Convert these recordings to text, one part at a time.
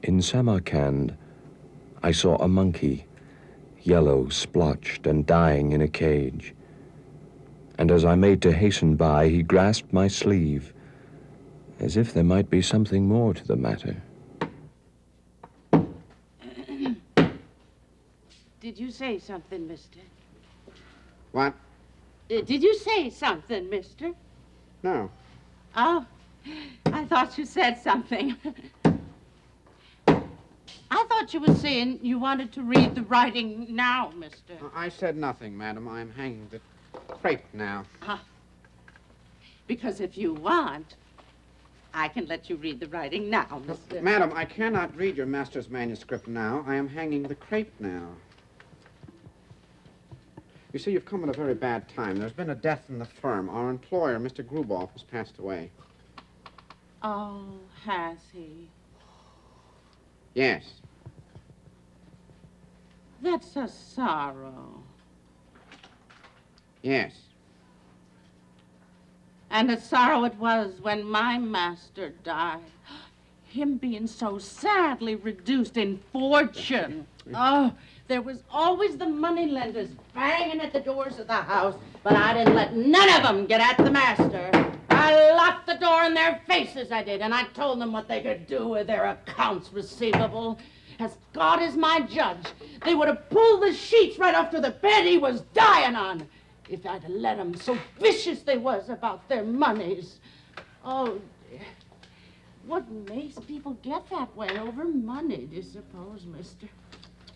In Samarkand, I saw a monkey, yellow, splotched, and dying in a cage. And as I made to hasten by, he grasped my sleeve, as if there might be something more to the matter. Did you say something, mister? What? Did you say something, mister? No. Oh, I thought you said something. I thought you were saying you wanted to read the writing now, mister. I said nothing, madam. I'm hanging the crepe now. Because if you want, I can let you read the writing now, mister. Madam, I cannot read your master's manuscript now. I am hanging the crepe now. You see, you've come at a very bad time. There's been a death in the firm. Our employer, Mr. Gruboff, has passed away. Oh, has he? Yes. That's a sorrow. Yes. And a sorrow it was when my master died. Him being so sadly reduced in fortune. Oh, there was always the moneylenders banging at the doors of the house, but I didn't let none of them get at the master. I locked the door in their faces, I did, and I told them what they could do with their accounts receivable. As God is my judge, they would have pulled the sheets right off to the bed he was dying on if I'd have let them, so vicious they was about their monies. Oh, dear. What makes people get that way over money, do you suppose, mister?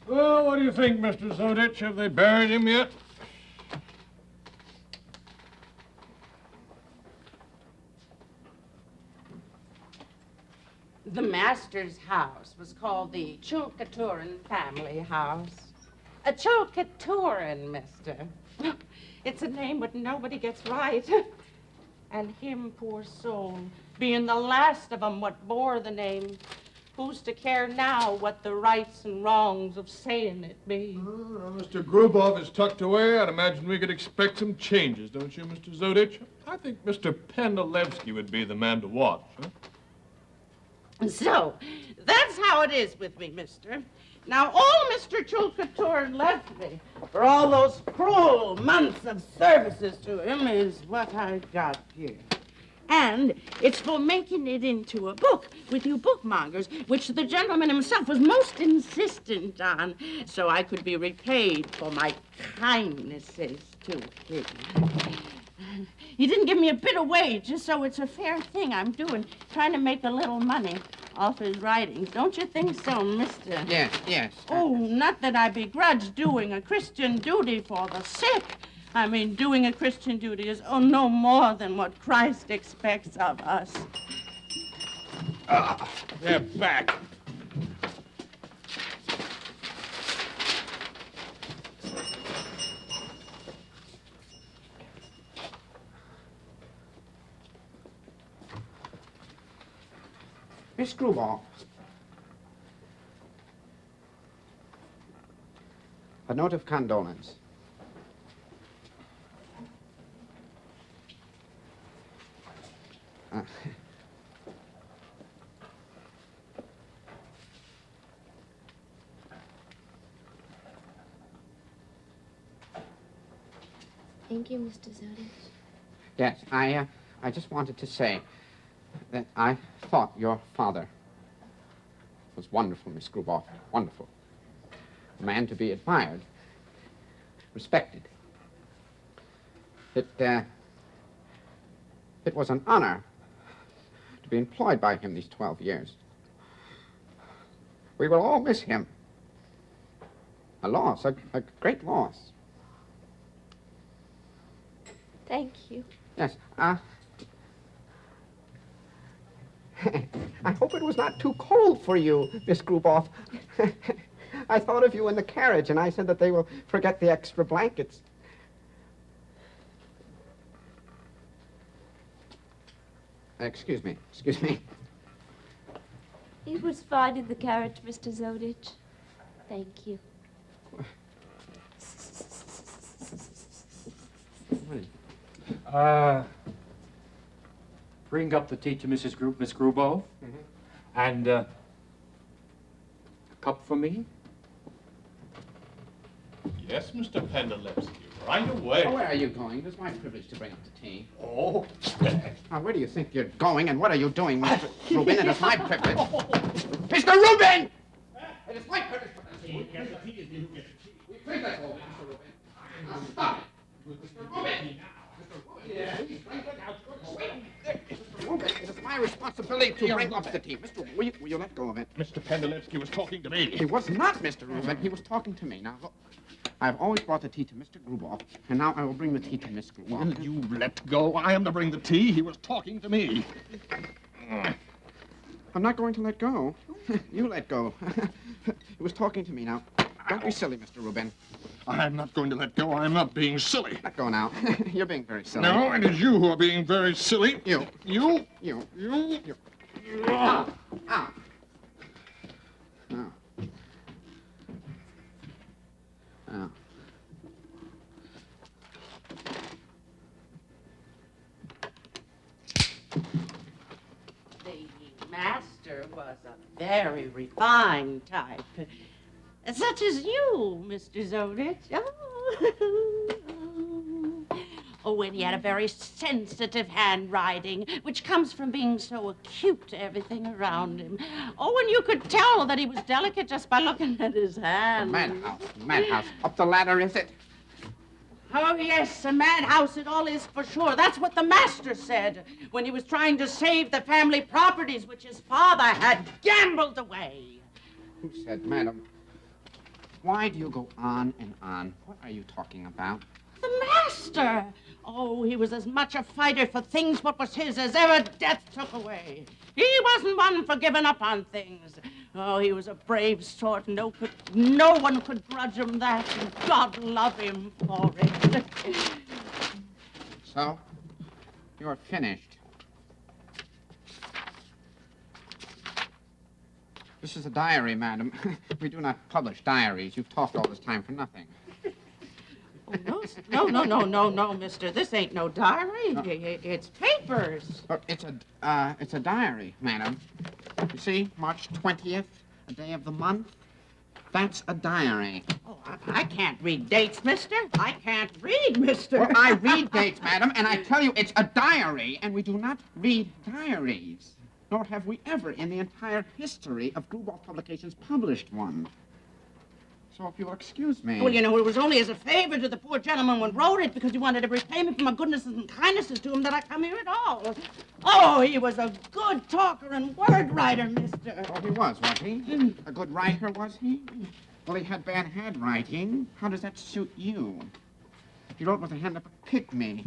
Well, what do you think, Mr. Zodich? Have they buried him yet? The master's house was called the Chulkaturin family house. A Chulkaturin, mister. It's a name but nobody gets right. And him, poor soul, being the last of 'em what bore the name, who's to care now what the rights and wrongs of saying it be? Mr. Gruboff is tucked away. I'd imagine we could expect some changes, don't you, Mr. Zodich? I think Mr. Pendolevsky would be the man to watch, huh? So, that's how it is with me, mister. Now, all Mr. Chulkaturin left me for all those cruel months of services to him is what I got here. And it's for making it into a book with you bookmongers, which the gentleman himself was most insistent on, so I could be repaid for my kindnesses to him. He didn't give me a bit of wage, just so it's a fair thing I'm doing, trying to make a little money off his writings. Don't you think so, mister? Yes, yes. Oh, not that I begrudge doing a Christian duty for the sick. I mean, doing a Christian duty is no more than what Christ expects of us. They're back. Miss Gruboff. A note of condolence. Thank you, Mr. Zodich. Yes, I just wanted to say that I thought your father was wonderful, Miss Gruboff. Wonderful. A man to be admired, respected. It was an honor to be employed by him these 12 years. We will all miss him. A loss, a great loss. Thank you. Yes, I hope it was not too cold for you, Miss Gruboff. I thought of you in the carriage, and I said that they will forget the extra blankets. Excuse me. It was fine in the carriage, Mr. Zodich. Thank you. Bring up the tea to Miss Gruboff. Mm-hmm. And cup for me? Yes, Mr. Pendelevsky, right away. Oh, where are you going? It is my privilege to bring up the tea. Oh. Now, where do you think you're going, and what are you doing, Mr. Rubin? It is my privilege. Mr. Rubin! It is my privilege to bring the tea. Please let go, Mr. Rubin. Now, stop it. Mr. Rubin! Mr. Rubin, please bring it out. Mr. Rubin, it is my responsibility to bring up the tea. Mr. Rubin, will you let go of it? Mr. Pendelevsky was talking to me. He was not, Mr. Rubin. He was talking to me. Now, look. I've always brought the tea to Mr. Grubov, and now I will bring the tea to Miss Grubov. Will you let go? I am to bring the tea. He was talking to me. I'm not going to let go. You let go. He was talking to me now. Don't be silly, Mr. Rubin. I'm not going to let go. I'm not being silly. Let go now. You're being very silly. No, it is you who are being very silly. You. You. You. You. Ow. Ow. Ow. Ow. The master was a very refined type. Such as you, Mr. Zodich. Oh, and he had a very sensitive handwriting, which comes from being so acute to everything around him. Oh, and you could tell that he was delicate just by looking at his hand. Madhouse. Madhouse. Up the ladder, is it? Oh, yes, a madhouse it all is for sure. That's what the master said when he was trying to save the family properties which his father had gambled away. Who said, madam? Why do you go on and on? What are you talking about? The master! Oh, he was as much a fighter for things what was his as ever death took away. He wasn't one for giving up on things. Oh, he was a brave sort. No one could grudge him that, and God love him for it. So, you're finished. This is a diary, madam. We do not publish diaries. You've talked all this time for nothing. Oh, no, mister. This ain't no diary. It's papers. Oh, it's a diary, madam. You see, March 20th, a day of the month. That's a diary. Oh, I can't read dates, mister. I can't read, mister. Well, I read dates, madam, and I tell you it's a diary, and we do not read diaries. Nor have we ever in the entire history of Grubov Publications published one. So if you'll excuse me... Well, you know, it was only as a favor to the poor gentleman when wrote it because he wanted to repay me for my goodnesses and kindnesses to him that I come here at all. Oh, he was a good talker and word writer, mister. Oh, he was he? A good writer, was he? Well, he had bad handwriting. How does that suit you? He wrote with a hand of a pygmy.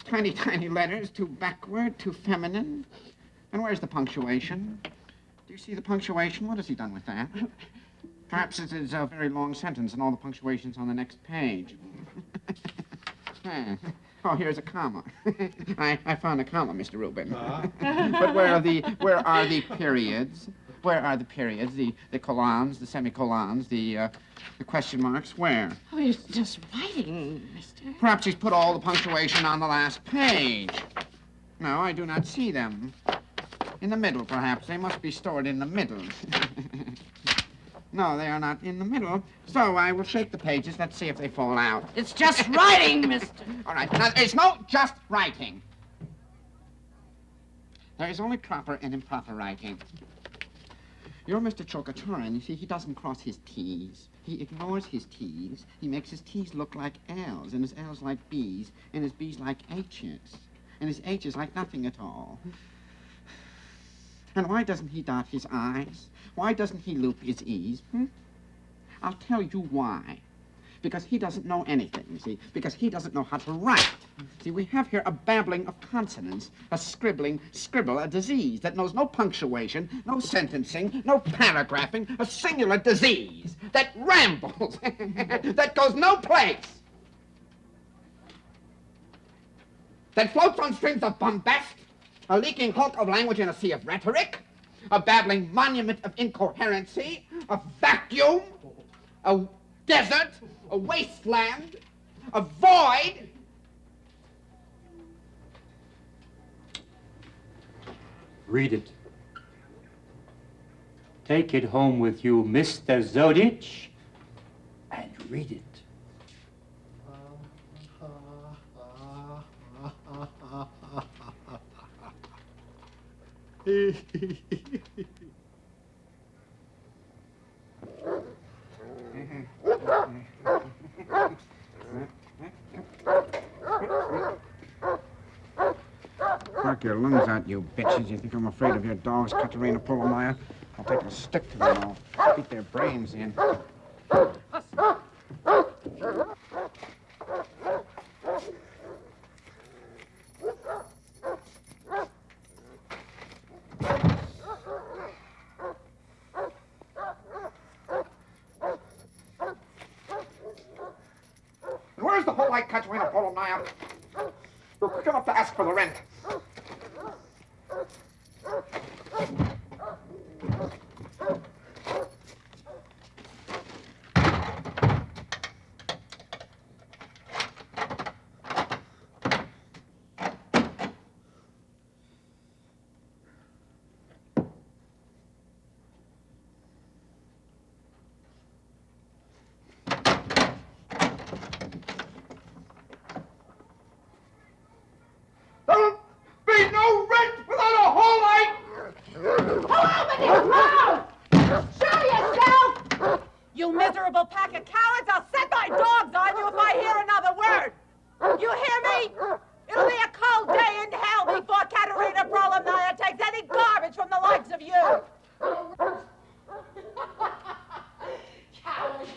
Tiny, tiny letters, too backward, too feminine. And where's the punctuation? Do you see the punctuation? What has he done with that? Perhaps it is a very long sentence and all the punctuation's on the next page. Oh, here's a comma. I found a comma, Mr. Rubin. But where are the periods? Where are the periods? The colons, the semicolons, the question marks? Where? Oh, he's just writing, mister. Perhaps he's put all the punctuation on the last page. No, I do not see them. In the middle, perhaps. They must be stored in the middle. No, they are not in the middle. So I will shake the pages. Let's see if they fall out. It's just writing, mister. All right. Now, there's no just writing. There is only proper and improper writing. You're Mr. Chokaturin. You see, he doesn't cross his T's. He ignores his T's. He makes his T's look like L's, and his L's like B's, and his B's like H's, and his H's like nothing at all. And why doesn't he dot his I's? Why doesn't he loop his E's? I'll tell you why. Because he doesn't know anything, you see. Because he doesn't know how to write. See, we have here a babbling of consonants, a scribbling scribble, a disease that knows no punctuation, no sentencing, no paragraphing, a singular disease that rambles, that goes no place, that floats on strings of bombast, a leaking hulk of language in a sea of rhetoric, a babbling monument of incoherency, a vacuum, a desert, a wasteland, a void. Read it. Take it home with you, Mr. Zodich, and read it. Knock your lungs out, you bitches. You think I'm afraid of your dogs, Katerina Polomaya? I'll take a stick to them. I'll beat their brains in. Where's the whole light, Katerina Polomaya? You're quick enough to ask for the rent. There'll be no rent without a whole light! Show yourself! You miserable pack of cowards! I'll set my dogs on you if I hear another word! You hear me? It'll be a cold day in hell before Katerina Prolomnaya takes any garbage from the likes of you! Coward!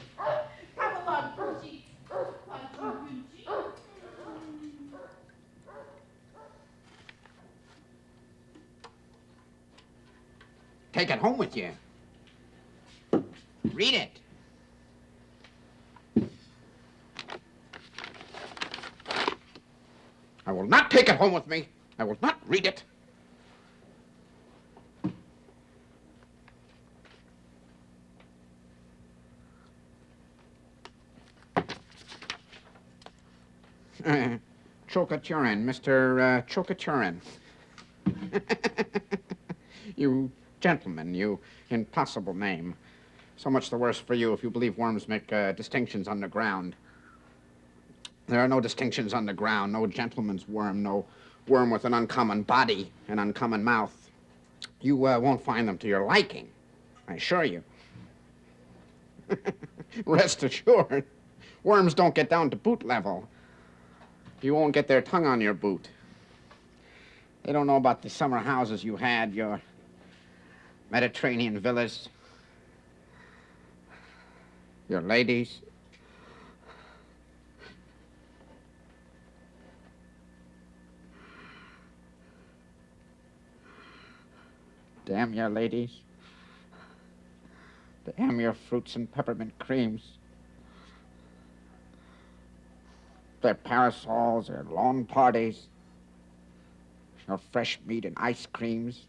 Come along, Poochie. Poochie. Take it home with you. Read it. I will not take it home with me. I will not read it. Chokaturin, Mr. Chokaturin. You gentlemen, you impossible name. So much the worse for you if you believe worms make distinctions underground. There are no distinctions underground, no gentleman's worm, no worm with an uncommon body, an uncommon mouth. You won't find them to your liking, I assure you. Rest assured, worms don't get down to boot level. You won't get their tongue on your boot. They don't know about the summer houses you had, your Mediterranean villas, your ladies. Damn your ladies. Damn your fruits and peppermint creams. Their parasols, their lawn parties, your fresh meat and ice creams,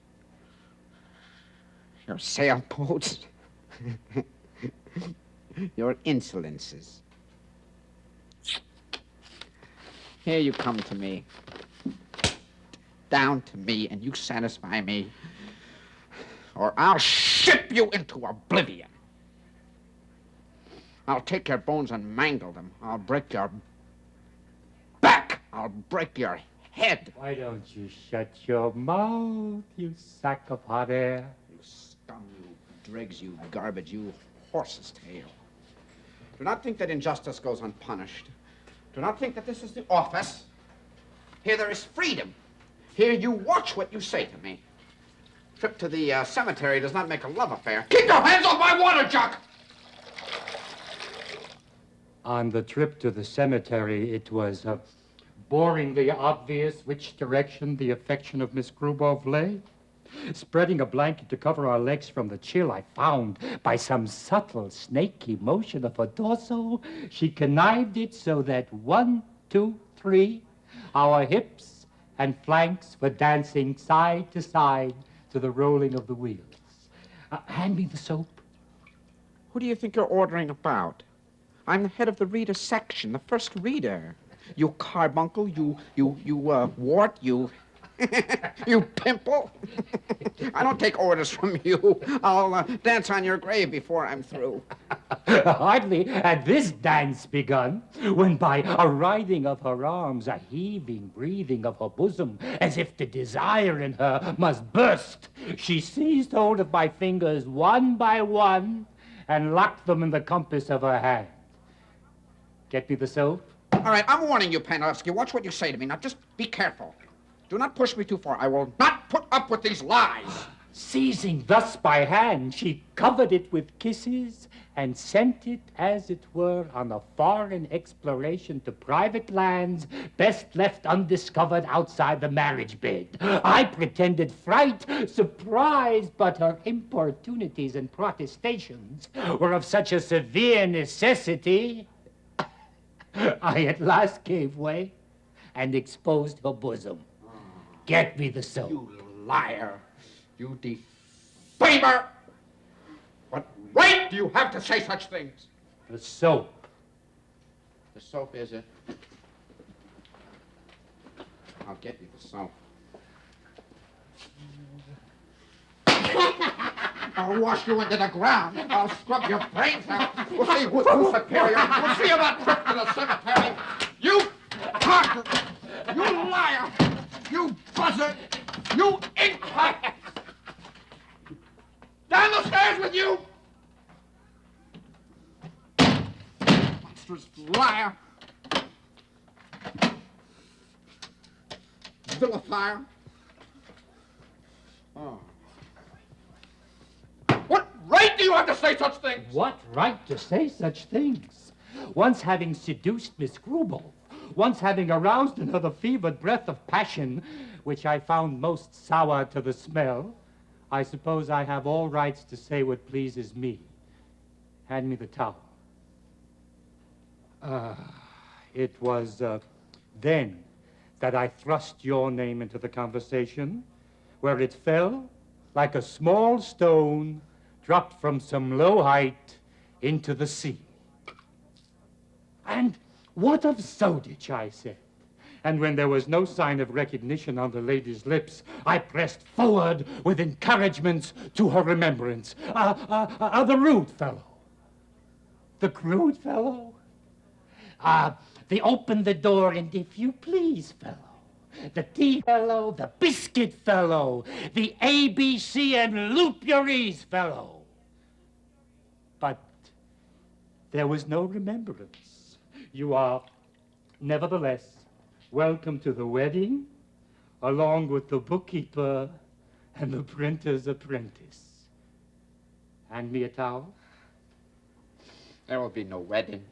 your sailboats, your insolences. Here you come to me, down to me, and you satisfy me, or I'll ship you into oblivion. I'll take your bones and mangle them. I'll break your back. I'll break your head. Why don't you shut your mouth, you sack of hot air? You scum, you dregs, you garbage, you horse's tail. Do not think that injustice goes unpunished. Do not think that this is the office. Here there is freedom. Here you watch what you say to me. Trip to the cemetery does not make a love affair. Keep your hands off my water jug! On the trip to the cemetery, it was boringly obvious which direction the affection of Miss Grubov lay. Spreading a blanket to cover our legs from the chill, I found, by some subtle, snaky motion of her torso, she connived it so that 1, 2, 3, our hips and flanks were dancing side to side to the rolling of the wheels. Hand me the soap. Who do you think you're ordering about? I'm the head of the reader section, the first reader. You carbuncle, you wart, you You pimple. I don't take orders from you. I'll dance on your grave before I'm through. Hardly had this dance begun, when by a writhing of her arms, a heaving, breathing of her bosom, as if the desire in her must burst, she seized hold of my fingers one by one and locked them in the compass of her hand. Get me the soap? All right, I'm warning you, Pandolevsky. Watch what you say to me. Now, just be careful. Do not push me too far. I will not put up with these lies. Seizing thus by hand, she covered it with kisses and sent it, as it were, on a foreign exploration to private lands best left undiscovered outside the marriage bed. I pretended fright, surprise, but her importunities and protestations were of such a severe necessity, I at last gave way and exposed her bosom. Get me the soap. You liar. You defamer. What right do you have to say such things? The soap. The soap, is it? I'll get you the soap. I'll wash you into the ground. I'll scrub your brains out. We'll see who's superior. We'll see about trip to the cemetery. You tartar. You liar. You buzzard. You inkpot. Down the stairs with you. Monstrous liar. Vilifier. Oh. What right do you have to say such things? What right to say such things? Once having seduced Miss Grubov, once having aroused in her the fevered breath of passion, which I found most sour to the smell, I suppose I have all rights to say what pleases me. Hand me the towel. It was then that I thrust your name into the conversation, where it fell like a small stone dropped from some low height into the sea. And what of Zodich, I said. And when there was no sign of recognition on the lady's lips, I pressed forward with encouragements to her remembrance. The rude fellow. The crude fellow. The open the door and if you please fellow. The tea fellow, the biscuit fellow, the ABC and loop your ease fellow. But there was no remembrance. You are, nevertheless, welcome to the wedding, along with the bookkeeper and the printer's apprentice. Hand me a towel. There will be no wedding.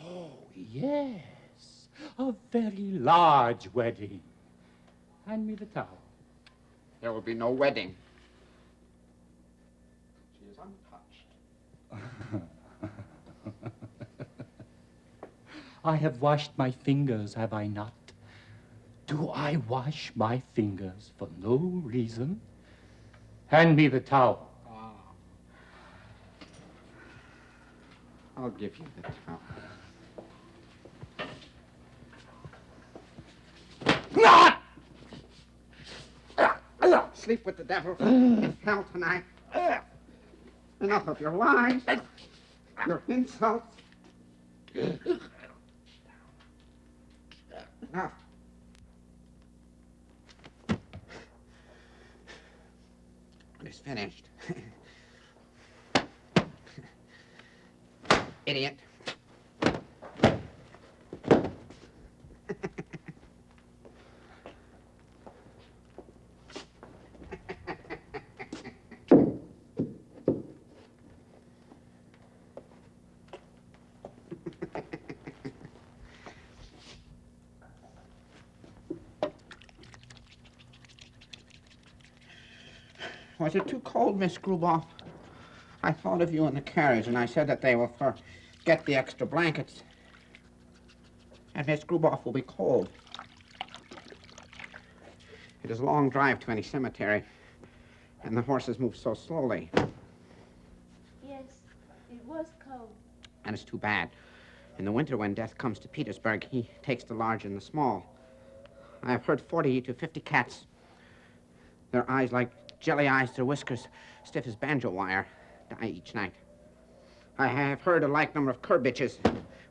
Oh, yes. A very large wedding. Hand me the towel. There will be no wedding. She is untouched. I have washed my fingers, have I not? Do I wash my fingers for no reason? Hand me the towel. I'll give you the towel. Sleep with the devil in hell tonight. Enough of your lies, your insults. Enough. It is finished. Idiot. Was it too cold, Miss Grubov? I thought of you in the carriage, and I said that they will get the extra blankets. And Miss Grubov will be cold. It is a long drive to any cemetery, and the horses move so slowly. Yes, it was cold. And it's too bad. In the winter, when Death comes to Petersburg, he takes the large and the small. I have heard 40 to 50 cats, their eyes like jelly eyes, their whiskers stiff as banjo wire, die each night. I have heard a like number of cur bitches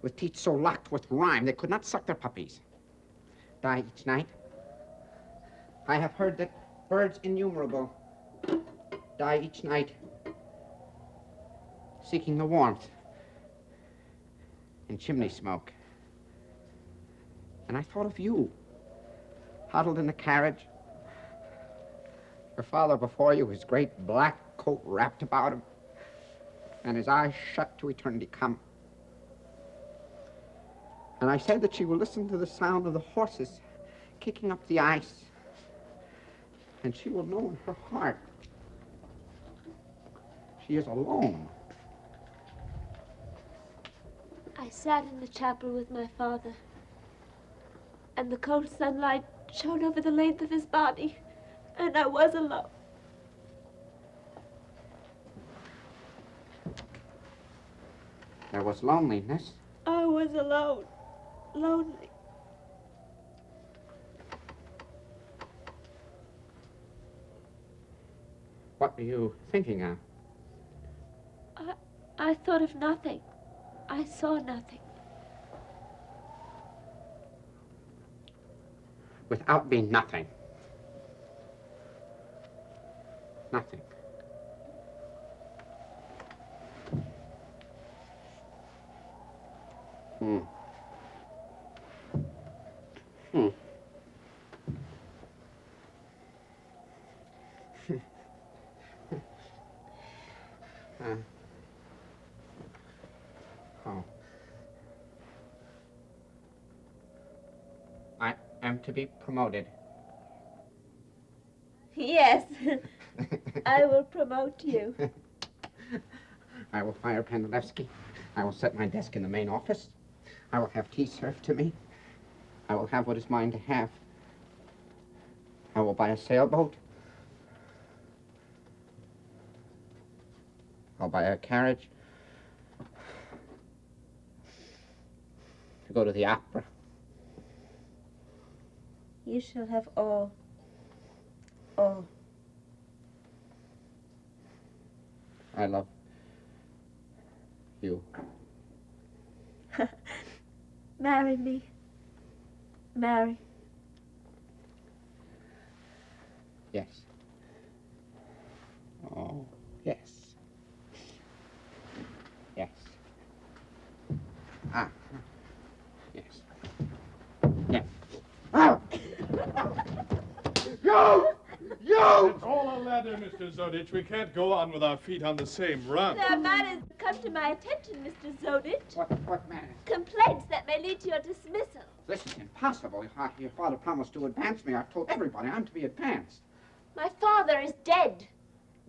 with teeth so locked with rime they could not suck their puppies, die each night. I have heard that birds innumerable die each night, seeking the warmth in chimney smoke. And I thought of you, huddled in the carriage, your father before you, his great black coat wrapped about him, and his eyes shut to eternity come. And I said that she will listen to the sound of the horses kicking up the ice, and she will know in her heart she is alone. I sat in the chapel with my father, and the cold sunlight shone over the length of his body, and I was alone. There was loneliness. I was alone, lonely. What were you thinking of? I thought of nothing. I saw nothing. Without being nothing. Nothing. Hmm. Hmm. Oh. I am to be promoted. Yes, I will promote you. I will fire Pandalewski. I will set my desk in the main office. I will have tea served to me. I will have what is mine to have. I will buy a sailboat. I'll buy a carriage to go to the opera. You shall have all. All. I love you. Marry me. Marry. Yes. Oh, yes. Yes. Ah. Yes. Yes. Ah! You! You! It's all a ladder, Mr. Zodich. We can't go on with our feet on the same run. There are matters that come to my attention, Mr. Zodich. What matter? Complaints that may lead to your dismissal. This is impossible. Your father promised to advance me. I've told everybody I'm to be advanced. My father is dead.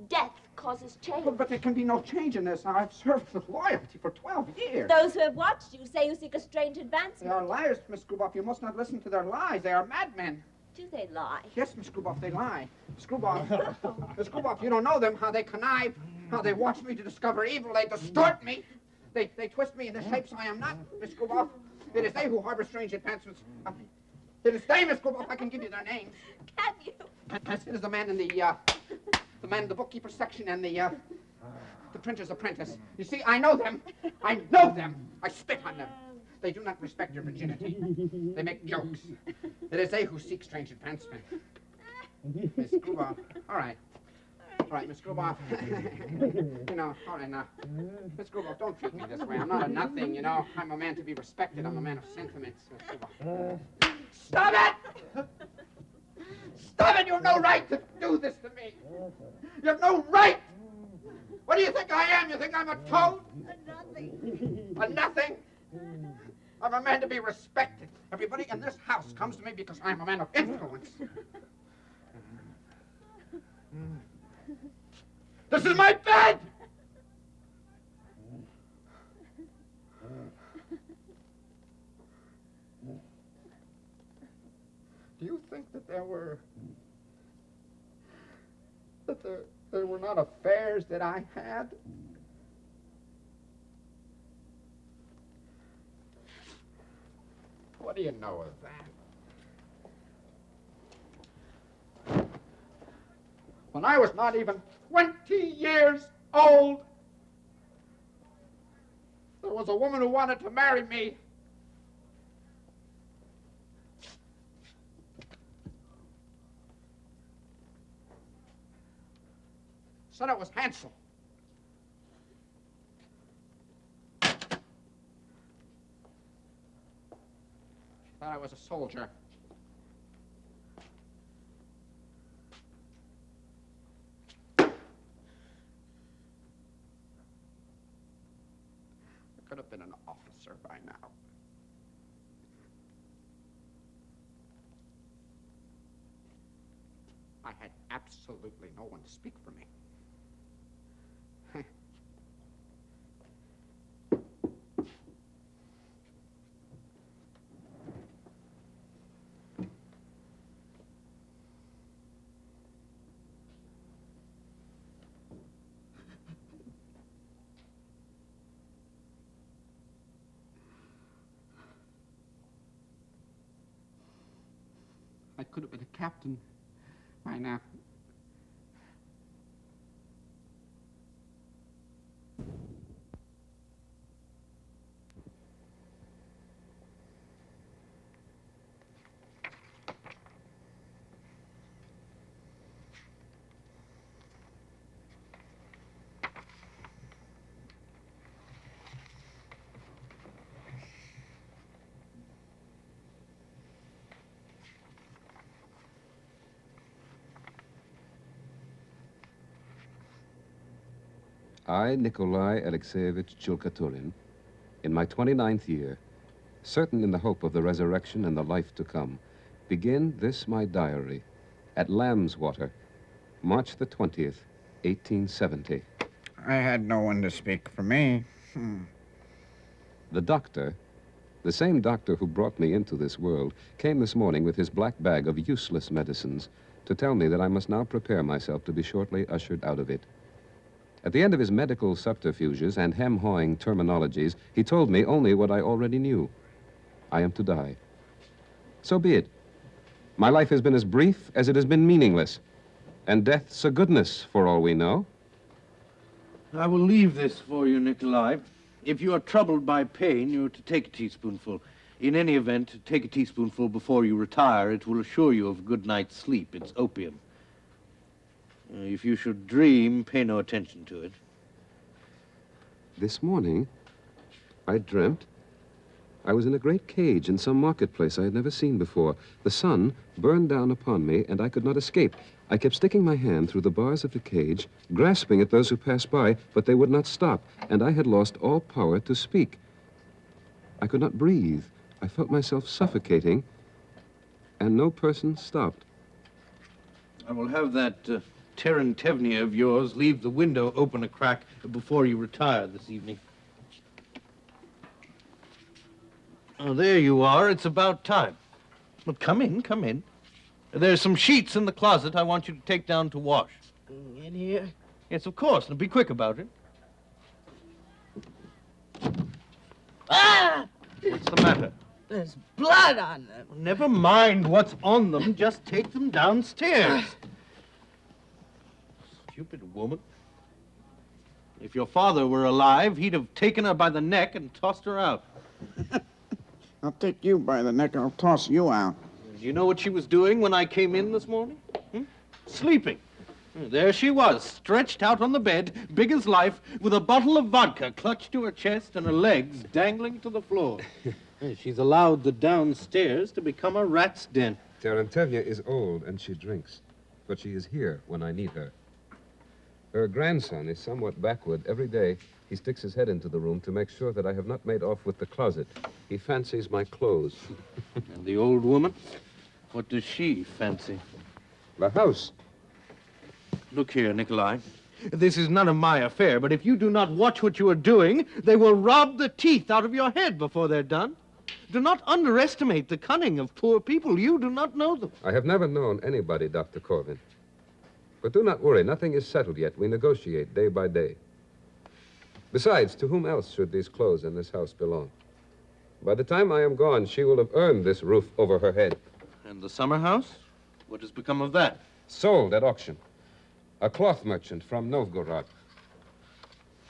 Death causes change. But there can be no change in this. I've served with loyalty for 12 years. Those who have watched you say you seek a strange They advancement. are liars, Miss Screwball. You must not listen to their lies. They are madmen. Do they lie? Yes, Miss Screwball, they lie. Screwball, Miss Screwball, if you don't know them, how they connive, how they watch me to discover evil, they distort me. They twist me into shapes I am not, Miss Screwball. It is they who harbor strange advancements. It is they, Miss Screwball, if I can give you their names. Can you? It is the man in the man in the bookkeeper's section and the printer's apprentice. You see, I know them. I know them. I spit on them. They do not respect your virginity. They make jokes. It is they who seek strange advancement. Miss Screwball. All right. All right, Miss Screwball. You know, all right now. Miss Screwball, don't treat me this way. I'm not a nothing, you know. I'm a man to be respected. I'm a man of sentiments, Miss Screwball. Stop it! Stop it! You have no right to do this to me. You have no right! What do you think I am? You think I'm a toad? A nothing. A nothing? I'm a man to be respected. Everybody in this house comes to me because I'm a man of influence. This is my bed! Do you think that there were not affairs that I had? What do you know of that? when I was not even 20 years old. There was a woman who wanted to marry me. Said I was handsome. She thought I was a soldier. I could have been an officer by now. I had absolutely no one to speak for me. I could have been a captain by now. I, Nikolai Alexeyevich Chilkaturin, in my 29th year, certain in the hope of the resurrection and the life to come, begin this my diary at Lambswater, March the 20th, 1870. I had no one to speak for me. The doctor, the same doctor who brought me into this world, came this morning with his black bag of useless medicines to tell me that I must now prepare myself to be shortly ushered out of it. At the end of his medical subterfuges and hem-hawing terminologies, he told me only what I already knew. I am to die. So be it. My life has been as brief as it has been meaningless, and death's a goodness for all we know. I will leave this for you, Nikolai. If you are troubled by pain, you are to take a teaspoonful. In any event, take a teaspoonful before you retire. It will assure you of a good night's sleep. It's opium. If you should dream, pay no attention to it. This morning, I dreamt I was in a great cage in some marketplace I had never seen before. The sun burned down upon me, and I could not escape. I kept sticking my hand through the bars of the cage, grasping at those who passed by, but they would not stop, and I had lost all power to speak. I could not breathe. I felt myself suffocating, and no person stopped. I will have that Terentevnia of yours leave the window open a crack before you retire this evening. Oh, there you are. It's about time. Well, come in, come in. There's some sheets in the closet I want you to take down to wash. In here? Yes, of course, and be quick about it. Ah! What's the matter? There's blood on them. Never mind what's on them. Just take them downstairs. Stupid woman. If your father were alive, he'd have taken her by the neck and tossed her out. I'll take you by the neck and I'll toss you out. Do you know what she was doing when I came in this morning? Sleeping. There she was, stretched out on the bed, big as life, with a bottle of vodka clutched to her chest and her legs dangling to the floor. She's allowed the downstairs to become a rat's den. Terentevnia is old and she drinks, but she is here when I need her. Her grandson is somewhat backward. Every day, he sticks his head into the room to make sure that I have not made off with the closet. He fancies my clothes. And the old woman? What does she fancy? The house. Look here, Nikolai. This is none of my affair, but if you do not watch what you are doing, they will rob the teeth out of your head before they're done. Do not underestimate the cunning of poor people. You do not know them. I have never known anybody, Dr. Corvin. But do not worry. Nothing is settled yet. We negotiate day by day. Besides, to whom else should these clothes and this house belong? By the time I am gone, she will have earned this roof over her head. And the summer house? What has become of that? Sold at auction. A cloth merchant from Novgorod.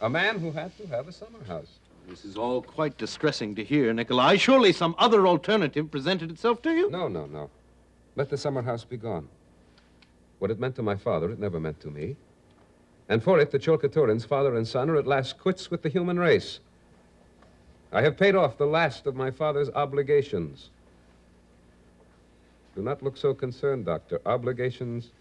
A man who had to have a summer house. This is all quite distressing to hear, Nikolai. Surely some other alternative presented itself to you? No, no, no. Let the summer house be gone. What it meant to my father, it never meant to me. And for it, the Cholkaturins, father and son, are at last quits with the human race. I have paid off the last of my father's obligations. Do not look so concerned, Doctor. Obligations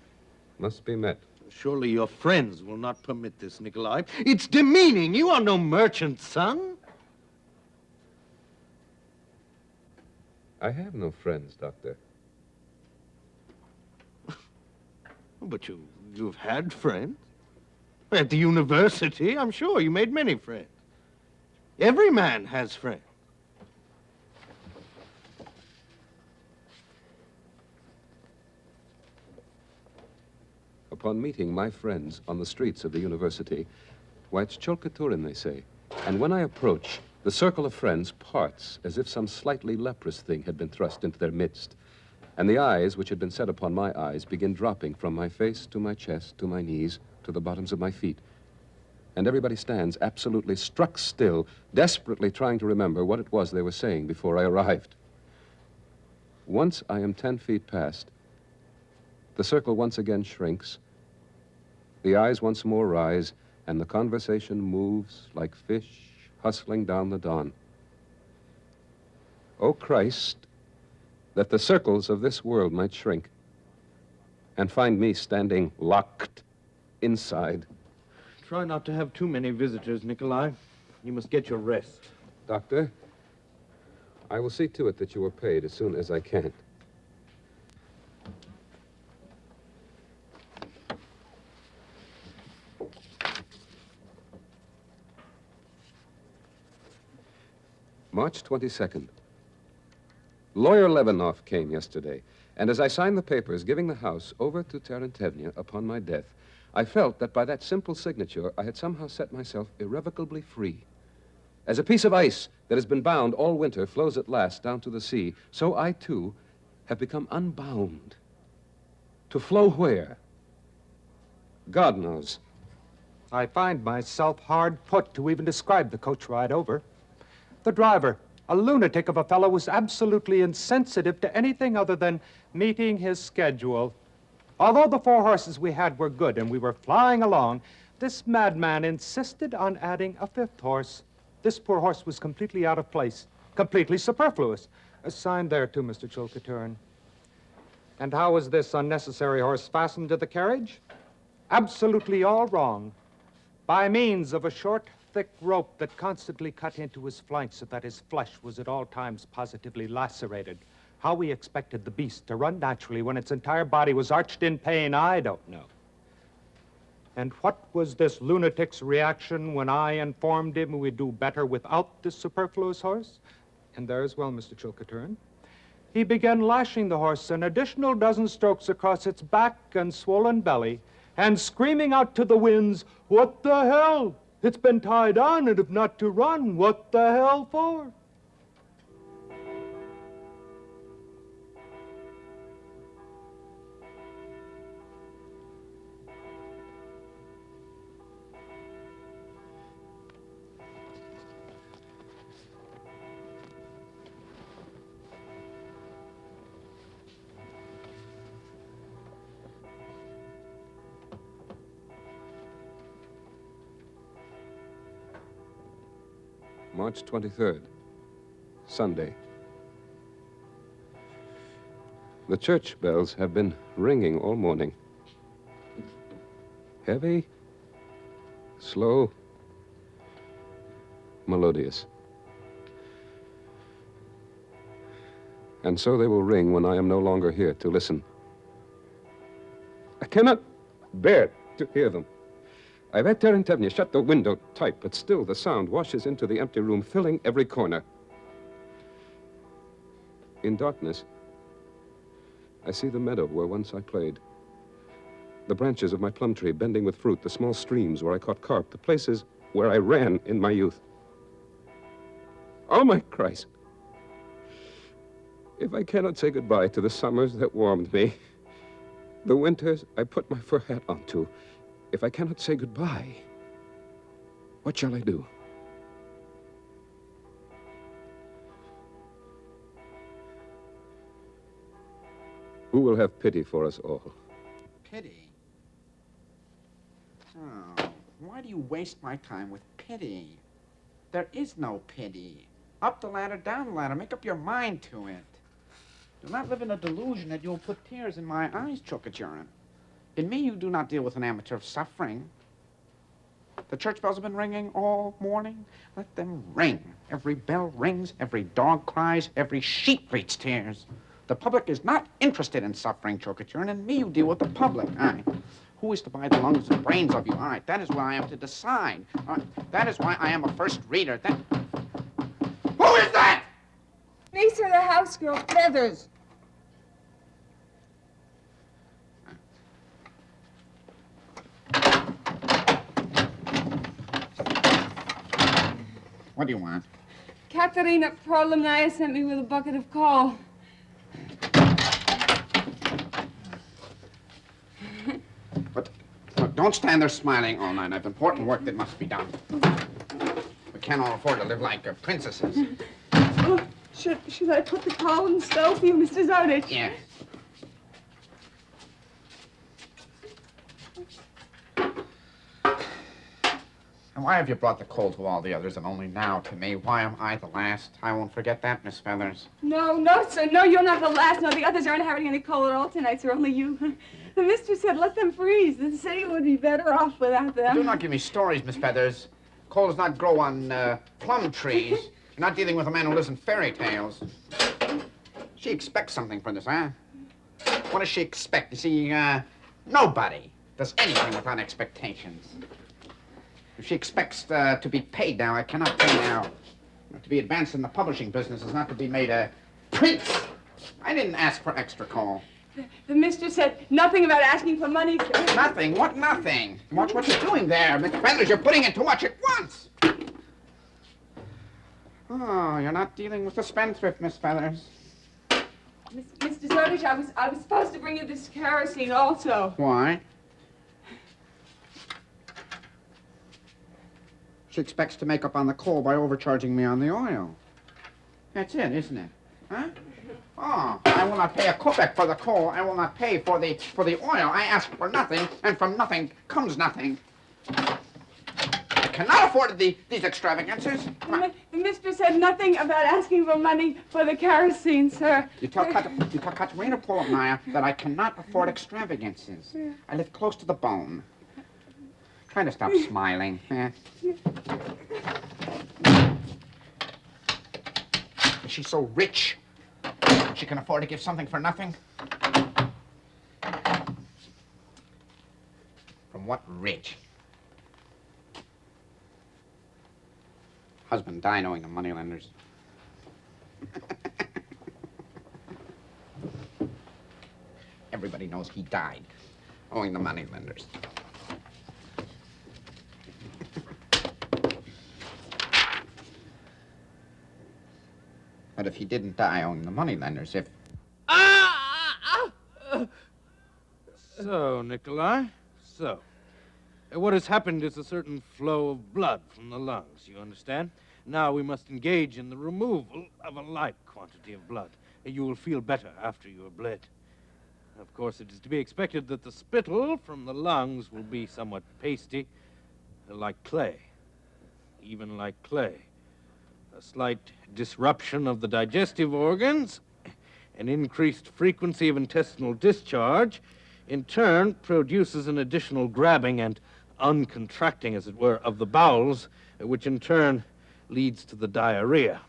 must be met. Surely your friends will not permit this, Nikolai. It's demeaning. You are no merchant's son. I have no friends, Doctor. But you've had friends. At the university, I'm sure you made many friends. Every man has friends. Upon meeting my friends on the streets of the university, why, it's Cholkaturin, they say. And when I approach, the circle of friends parts as if some slightly leprous thing had been thrust into their midst. And the eyes, which had been set upon my eyes, begin dropping from my face to my chest, to my knees, to the bottoms of my feet. And everybody stands absolutely struck still, desperately trying to remember what it was they were saying before I arrived. Once I am 10 feet past, the circle once again shrinks, the eyes once more rise, and the conversation moves like fish hustling down the dawn. O Christ, that the circles of this world might shrink and find me standing locked inside. Try not to have too many visitors, Nikolai. You must get your rest. Doctor, I will see to it that you are paid as soon as I can. March 22nd. Lawyer Lebanov came yesterday, and as I signed the papers giving the house over to Terentevna upon my death, I felt that by that simple signature I had somehow set myself irrevocably free. As a piece of ice that has been bound all winter flows at last down to the sea, so I, too, have become unbound. To flow where? God knows. I find myself hard put to even describe the coach ride over. The driver, a lunatic of a fellow, was absolutely insensitive to anything other than meeting his schedule. Although the 4 horses we had were good and we were flying along, this madman insisted on adding a 5th horse. This poor horse was completely out of place, completely superfluous. A sign there, too, Mr. Chilcoturn. And how was this unnecessary horse fastened to the carriage? Absolutely all wrong. By means of a short, thick rope that constantly cut into his flanks so that his flesh was at all times positively lacerated. How we expected the beast to run naturally when its entire body was arched in pain, I don't know. And what was this lunatic's reaction when I informed him we'd do better without this superfluous horse? And there as well, Mr. Chilcoturn. He began lashing the horse an additional dozen strokes across its back and swollen belly, and screaming out to the winds, "What the hell? It's been tied on, and if not to run, what the hell for?" March 23rd, Sunday. The church bells have been ringing all morning. Heavy, slow, melodious. And so they will ring when I am no longer here to listen. I cannot bear to hear them. I've had Terentevna shut the window tight, but still the sound washes into the empty room, filling every corner. In darkness, I see the meadow where once I played. The branches of my plum tree bending with fruit, the small streams where I caught carp, the places where I ran in my youth. Oh, my Christ! If I cannot say goodbye to the summers that warmed me, the winters I put my fur hat onto, If I cannot say goodbye, what shall I do? Who will have pity for us all? Pity? Oh, why do you waste my time with pity? There is no pity. Up the ladder, down the ladder. Make up your mind to it. Do not live in a delusion that you'll put tears in my eyes, Chokachurin. In me, you do not deal with an amateur of suffering. The church bells have been ringing all morning. Let them ring. Every bell rings, every dog cries, every sheep breeds tears. The public is not interested in suffering, Chokachurin. In me, you deal with the public. All right. Who is to buy the lungs and brains of you? All right, that is what I am to decide. All right. That is why I am a first reader. Who is that? These are the house girl Feathers. What do you want? Katerina Prolemnaya sent me with a bucket of coal. But look, don't stand there smiling all night. I've important work that must be done. We can't all afford to live like princesses. Oh, should I put the coal in the stove for you, Mr. Zardich? Yes. And why have you brought the coal to all the others and only now to me? Why am I the last? I won't forget that, Miss Feathers. No, sir. No, you're not the last. No, the others aren't having any coal at all tonight, sir. Only you. The mistress said let them freeze. The city would be better off without them. Do not give me stories, Miss Feathers. Coal does not grow on plum trees. You're not dealing with a man who lives in fairy tales. She expects something from this, huh? What does she expect? You see, nobody does anything without expectations. If she expects to be paid now, I cannot pay now. To be advanced in the publishing business is not to be made a prince. I didn't ask for extra coal. The mistress said nothing about asking for money, sir. Nothing? What nothing? Watch what you're doing there. Miss Feathers, you're putting in too much at once. Oh, you're not dealing with a spendthrift, Miss Feathers. Mr. Zardich, I was supposed to bring you this kerosene also. Why? She expects to make up on the coal by overcharging me on the oil. That's it, isn't it? Huh? Oh, I will not pay a kopeck for the coal. I will not pay for the oil. I ask for nothing, and from nothing comes nothing. I cannot afford these extravagances. The mistress said nothing about asking for money for the kerosene, sir. You tell Katerina Polovnaya that I cannot afford extravagances. I live close to the bone. Try to stop smiling. Is she so rich she can afford to give something for nothing? From what rich? Husband died owing the moneylenders. Everybody knows he died owing the moneylenders. But if he didn't die owing the moneylenders, if... So, Nikolai, what has happened is a certain flow of blood from the lungs, you understand? Now we must engage in the removal of a light quantity of blood. You will feel better after you are bled. Of course, it is to be expected that the spittle from the lungs will be somewhat pasty, like clay, even like clay. A slight disruption of the digestive organs, an increased frequency of intestinal discharge, in turn produces an additional grabbing and uncontracting, as it were, of the bowels, which in turn leads to the diarrhea.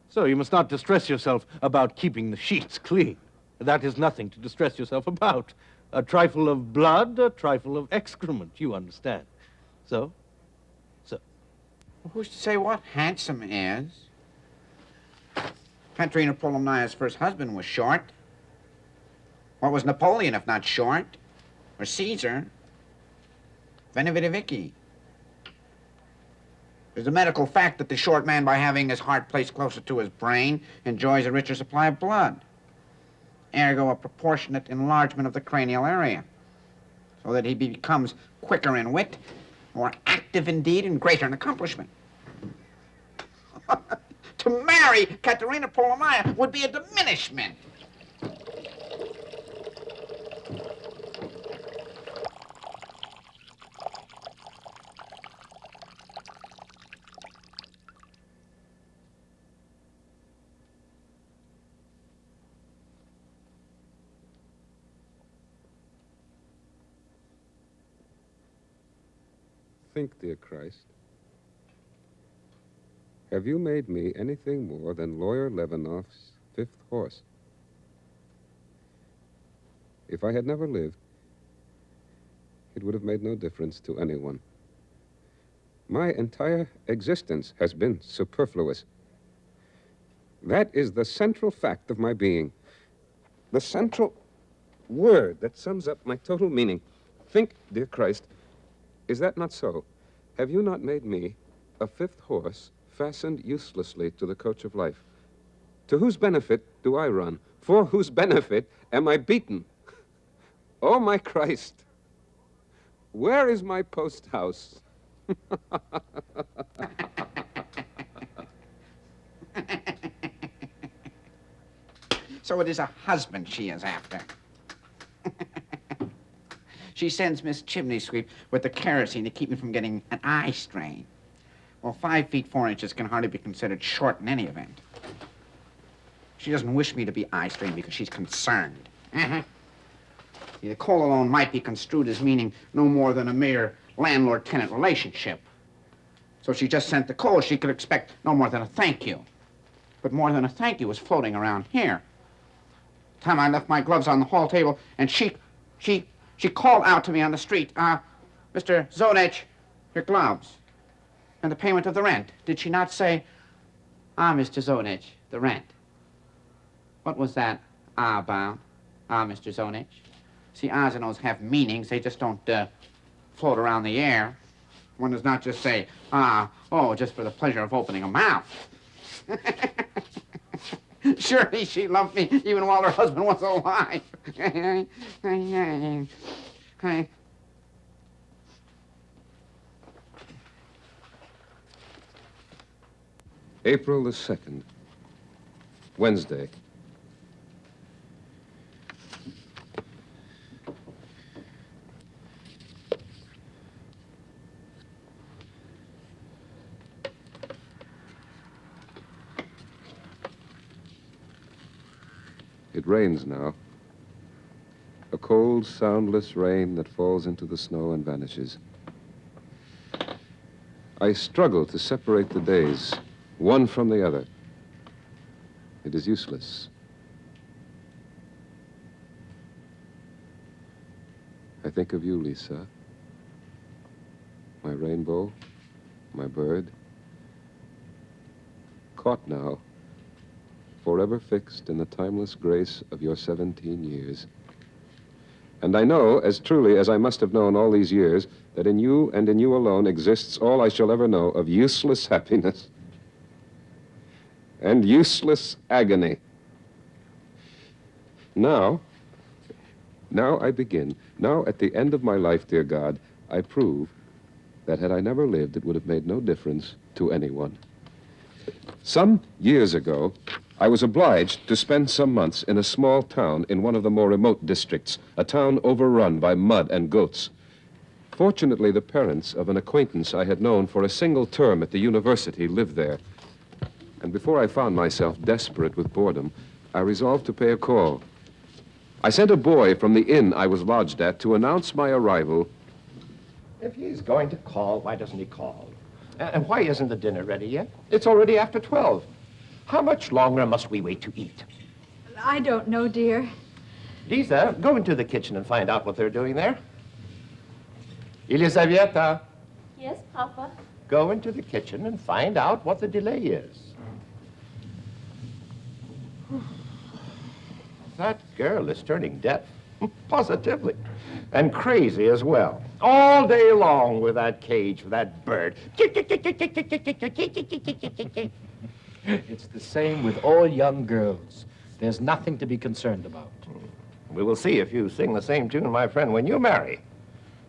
So you must not distress yourself about keeping the sheets clean. That is nothing to distress yourself about. A trifle of blood, a trifle of excrement, you understand. So? Who's to say what handsome is? Katerina Polovnaya's first husband was short. What was Napoleon if not short? Or Caesar? Benevidovicki. There's a medical fact that the short man, by having his heart placed closer to his brain, enjoys a richer supply of blood. Ergo, a proportionate enlargement of the cranial area. so that he becomes quicker in wit, more active in deed, and greater in accomplishment. To marry Katerina Polomaya would be a diminishment. Think, dear Christ, have you made me anything more than Lawyer Levinoff's fifth horse? If I had never lived, it would have made no difference to anyone. My entire existence has been superfluous. That is the central fact of my being, the central word that sums up my total meaning. Think, dear Christ, is that not so? Have you not made me a fifth horse fastened uselessly to the coach of life? To whose benefit do I run? For whose benefit am I beaten? Oh, my Christ, where is my post house? So it is a husband she is after. She sends Miss Chimney Sweep with the kerosene to keep me from getting an eye strain. Well, 5 feet 4 inches can hardly be considered short in any event. She doesn't wish me to be eye strained because she's concerned. See, the call alone might be construed as meaning no more than a mere landlord-tenant relationship. So she just sent the call. She could expect no more than a thank you. But more than a thank you was floating around here. The time I left my gloves on the hall table, and she called out to me on the street, Mr. Zonich, your gloves, and the payment of the rent. Did she not say, Mr. Zonich, the rent? What was that about? Mr. Zonich? See, ahs and ohs have meanings. They just don't float around the air. One does not just say, just for the pleasure of opening a mouth. Surely she loved me even while her husband was alive. April the 2nd, Wednesday. It rains now. A cold, soundless rain that falls into the snow and vanishes. I struggle to separate the days, one from the other. It is useless. I think of you, Lisa. My rainbow, my bird. Caught now, forever fixed in the timeless grace of your 17 years. And I know, as truly as I must have known all these years, that in you and in you alone exists all I shall ever know of useless happiness and useless agony. Now I begin. Now, at the end of my life, dear God, I prove that had I never lived, it would have made no difference to anyone. Some years ago, I was obliged to spend some months in a small town in one of the more remote districts, a town overrun by mud and goats. Fortunately, the parents of an acquaintance I had known for a single term at the university lived there. And before I found myself desperate with boredom, I resolved to pay a call. I sent a boy from the inn I was lodged at to announce my arrival. If he's going to call, why doesn't he call? And why isn't the dinner ready yet? It's already after 12. How much longer must we wait to eat? I don't know, dear. Lisa, go into the kitchen and find out what they're doing there. Elisaveta, Yes, Papa? go into the kitchen and find out what the delay is. That girl is turning deaf, positively, and crazy as well. All day long with that cage for that bird. It's the same with all young girls. There's nothing to be concerned about. We will see if you sing the same tune, my friend, when you marry.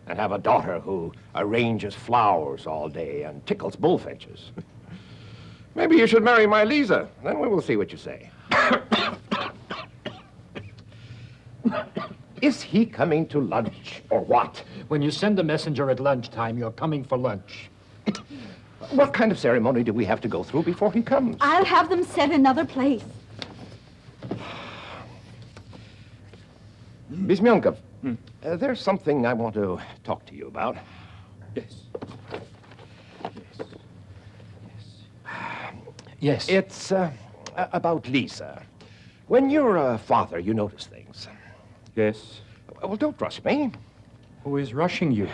and have a daughter who arranges flowers all day and tickles bullfinches. Maybe you should marry my Lisa. Then we will see what you say. Is he coming to lunch or what? When you send a messenger at lunchtime, you're coming for lunch. What kind of ceremony do we have to go through before he comes? I'll have them set another place. Bismyonkov, there's something I want to talk to you about. Yes. Yes. It's about Lisa. When you're a father, you notice things. Yes. Well, don't rush me. Who is rushing you?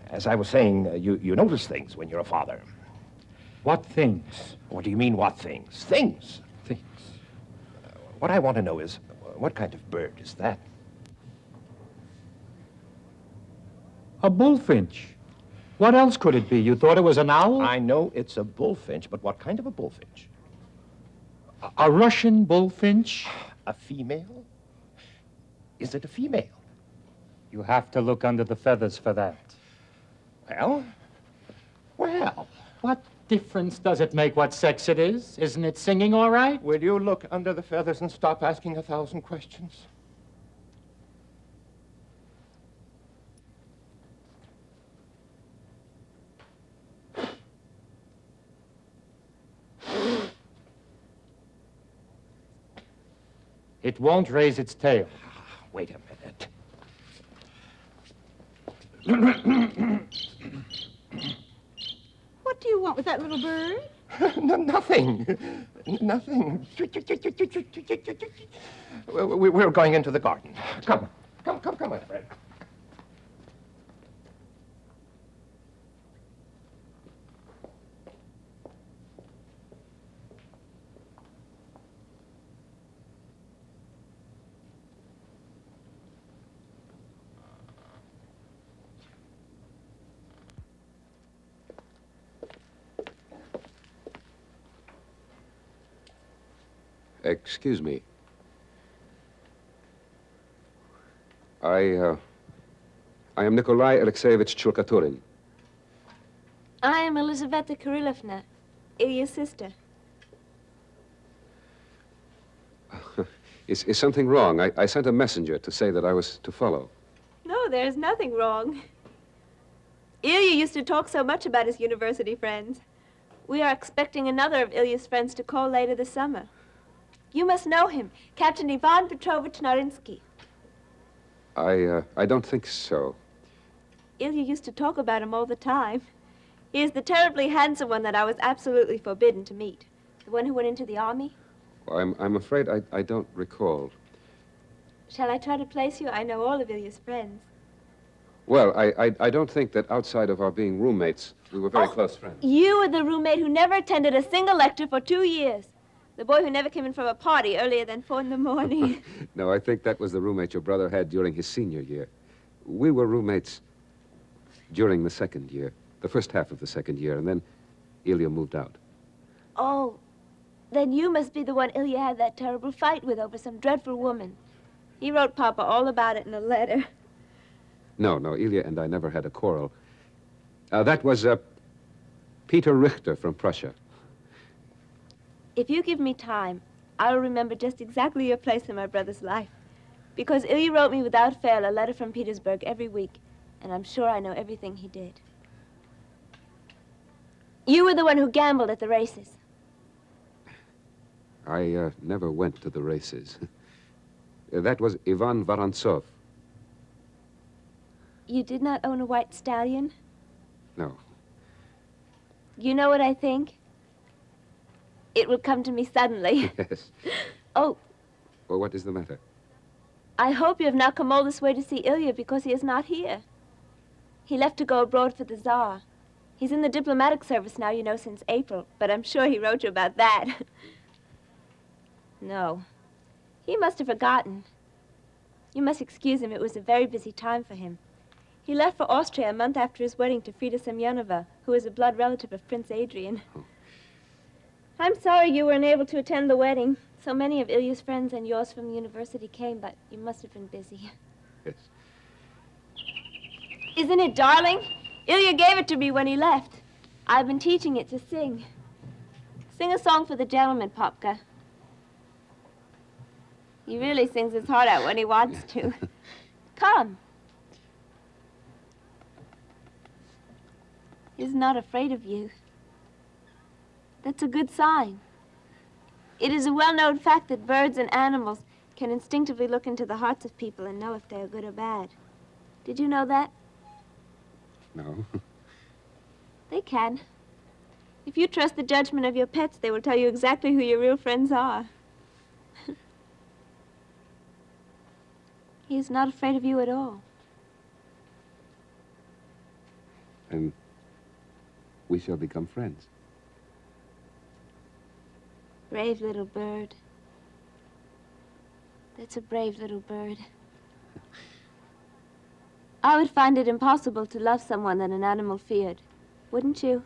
As I was saying, you notice things when you're a father. What things? What do you mean, what things? Things. Things. What I want to know is, what kind of bird is that? A bullfinch. What else could it be? You thought it was an owl? I know it's a bullfinch, but what kind of a bullfinch? A Russian bullfinch? A female? Is it a female? You have to look under the feathers for that. Well? What difference does it make what sex it is? Isn't it singing all right? Will you look under the feathers and stop asking 1,000 questions? It won't raise its tail. Wait a minute. What do you want with that little bird? Nothing. Nothing. We're going into the garden. Come, my friend. Excuse me. I am Nikolai Alexeyevich Chulkaturin. I am Elizaveta Kirillovna, Ilya's sister. Is something wrong? I sent a messenger to say that I was to follow. No, there's nothing wrong. Ilya used to talk so much about his university friends. We are expecting another of Ilya's friends to call later this summer. You must know him, Captain Ivan Petrovich Narinsky. I don't think so. Ilya used to talk about him all the time. He is the terribly handsome one that I was absolutely forbidden to meet. The one who went into the army. Well, I'm afraid I don't recall. Shall I try to place you? I know all of Ilya's friends. Well, I don't think that outside of our being roommates, we were very close friends. You were the roommate who never attended a single lecture for 2 years. The boy who never came in from a party earlier than 4 in the morning. No, I think that was the roommate your brother had during his senior year. We were roommates during the second year, the first half of the second year, and then Ilya moved out. Oh, then you must be the one Ilya had that terrible fight with over some dreadful woman. He wrote Papa all about it in a letter. No, Ilya and I never had a quarrel. That was Peter Richter from Prussia. If you give me time, I'll remember just exactly your place in my brother's life. Because Ilya wrote me without fail a letter from Petersburg every week, and I'm sure I know everything he did. You were the one who gambled at the races. I never went to the races. That was Ivan Vorontsov. You did not own a white stallion? No. You know what I think? It will come to me suddenly. Yes. Oh, Well, what is the matter? I hope you have not come all this way to see Ilya because he is not here. He left to go abroad for the Tsar. He's in the diplomatic service now, you know, since April, but I'm sure he wrote you about that. No. He must have forgotten. You must excuse him. It was a very busy time for him. He left for Austria a month after his wedding to Frida Semyonovna, who is a blood relative of Prince Adrian. Oh. I'm sorry you were unable to attend the wedding. So many of Ilya's friends and yours from the university came, but you must have been busy. Yes. Isn't it darling? Ilya gave it to me when he left. I've been teaching it to sing. Sing a song for the gentleman, Popka. He really sings his heart out when he wants to. Come. He's not afraid of you. That's a good sign. It is a well-known fact that birds and animals can instinctively look into the hearts of people and know if they are good or bad. Did you know that? No. They can. If you trust the judgment of your pets, they will tell you exactly who your real friends are. He is not afraid of you at all. And we shall become friends. Brave little bird. That's a brave little bird. I would find it impossible to love someone that an animal feared. Wouldn't you?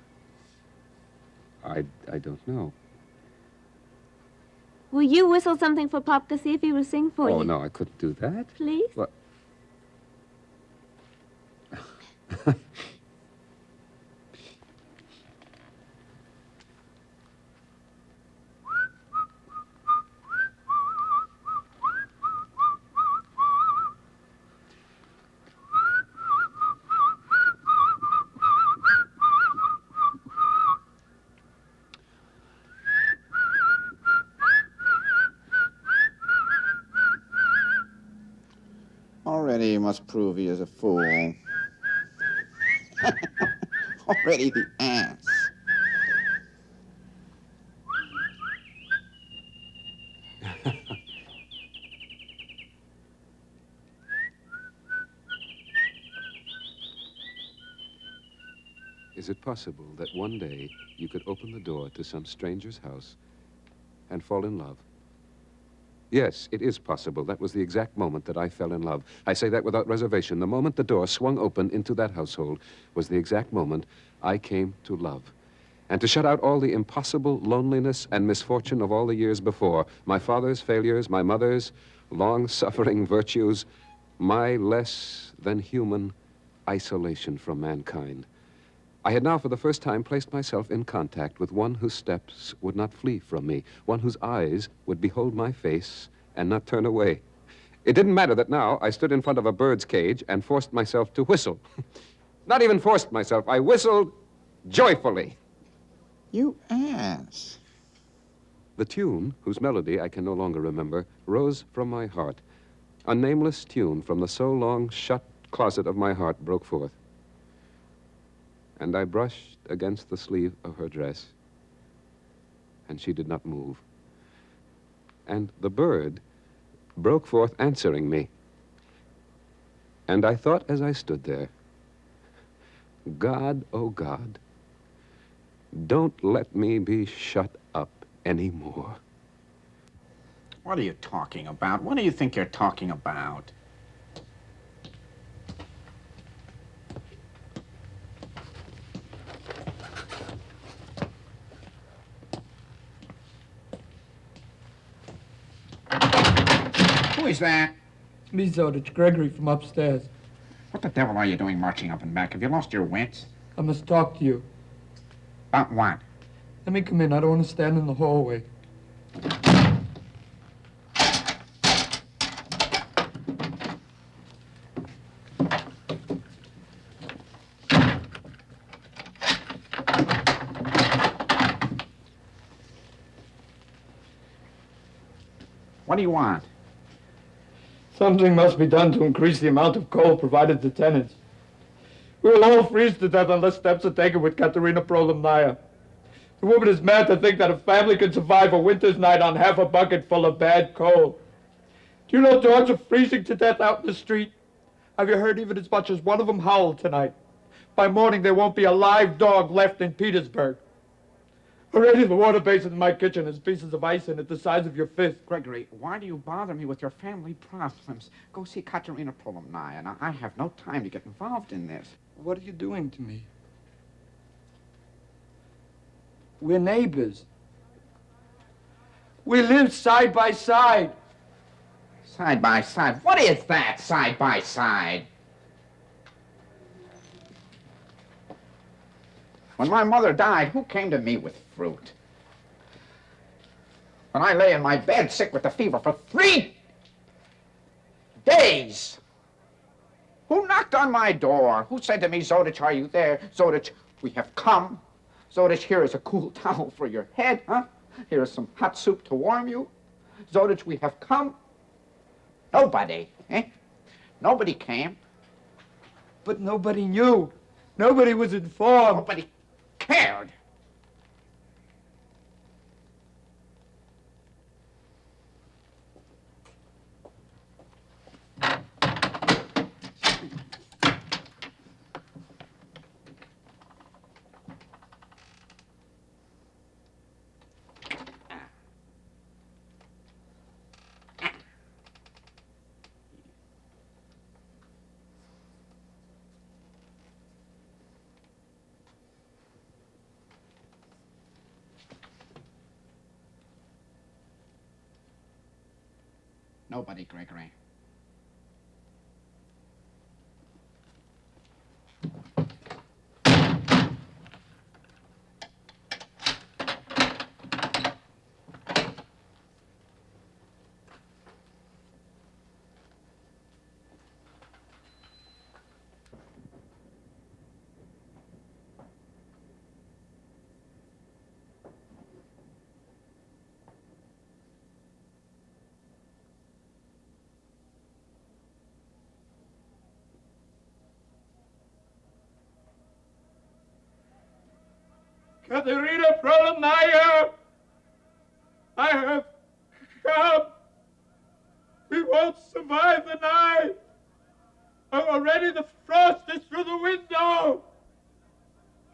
I don't know. Will you whistle something for Popka, see if he will sing for you? Oh, no, I couldn't do that. Please? What? Already he must prove he is a fool. Already the ass. Is it possible that one day you could open the door to some stranger's house and fall in love? Yes, it is possible. That was the exact moment that I fell in love. I say that without reservation. The moment the door swung open into that household was the exact moment I came to love. And to shut out all the impossible loneliness and misfortune of all the years before, my father's failures, my mother's long-suffering virtues, my less than human isolation from mankind. I had now for the first time placed myself in contact with one whose steps would not flee from me, one whose eyes would behold my face and not turn away. It didn't matter that now I stood in front of a bird's cage and forced myself to whistle. Not even forced myself, I whistled joyfully. You ass. The tune, whose melody I can no longer remember, rose from my heart. A nameless tune from the so long shut closet of my heart broke forth. And I brushed against the sleeve of her dress, and she did not move. And the bird broke forth answering me. And I thought as I stood there, God, oh God, don't let me be shut up anymore. What are you talking about? What do you think you're talking about? Who is that? Me, Zodich, Gregory from upstairs. What the devil are you doing marching up and back? Have you lost your wits? I must talk to you. About what? Let me come in. I don't want to stand in the hallway. What do you want? Something must be done to increase the amount of coal provided to tenants. We will all freeze to death unless steps are taken with Katerina Prolemnaya. The woman is mad to think that a family can survive a winter's night on half a bucket full of bad coal. Do you know dogs are freezing to death out in the street? Have you heard even as much as one of them howl tonight? By morning, there won't be a live dog left in Petersburg. Already the water basin in my kitchen has pieces of ice in it the size of your fist. Gregory, why do you bother me with your family problems? Go see Katerina Prolemnaya. Now, I have no time to get involved in this. What are you doing to me? We're neighbors. We live side by side. Side by side? What is that, side by side? When my mother died, who came to me with fruit? When I lay in my bed sick with the fever for 3 days, who knocked on my door? Who said to me, Zodich, are you there? Zodich, we have come. Zodich, here is a cool towel for your head, huh? Here is some hot soup to warm you. Zodich, we have come. Nobody, eh? Nobody came. But nobody knew. Nobody was informed. Nobody cared. Nobody, Gregory. Katerina Prolomnaya, I have come. We won't survive the night. Already the frost is through the window.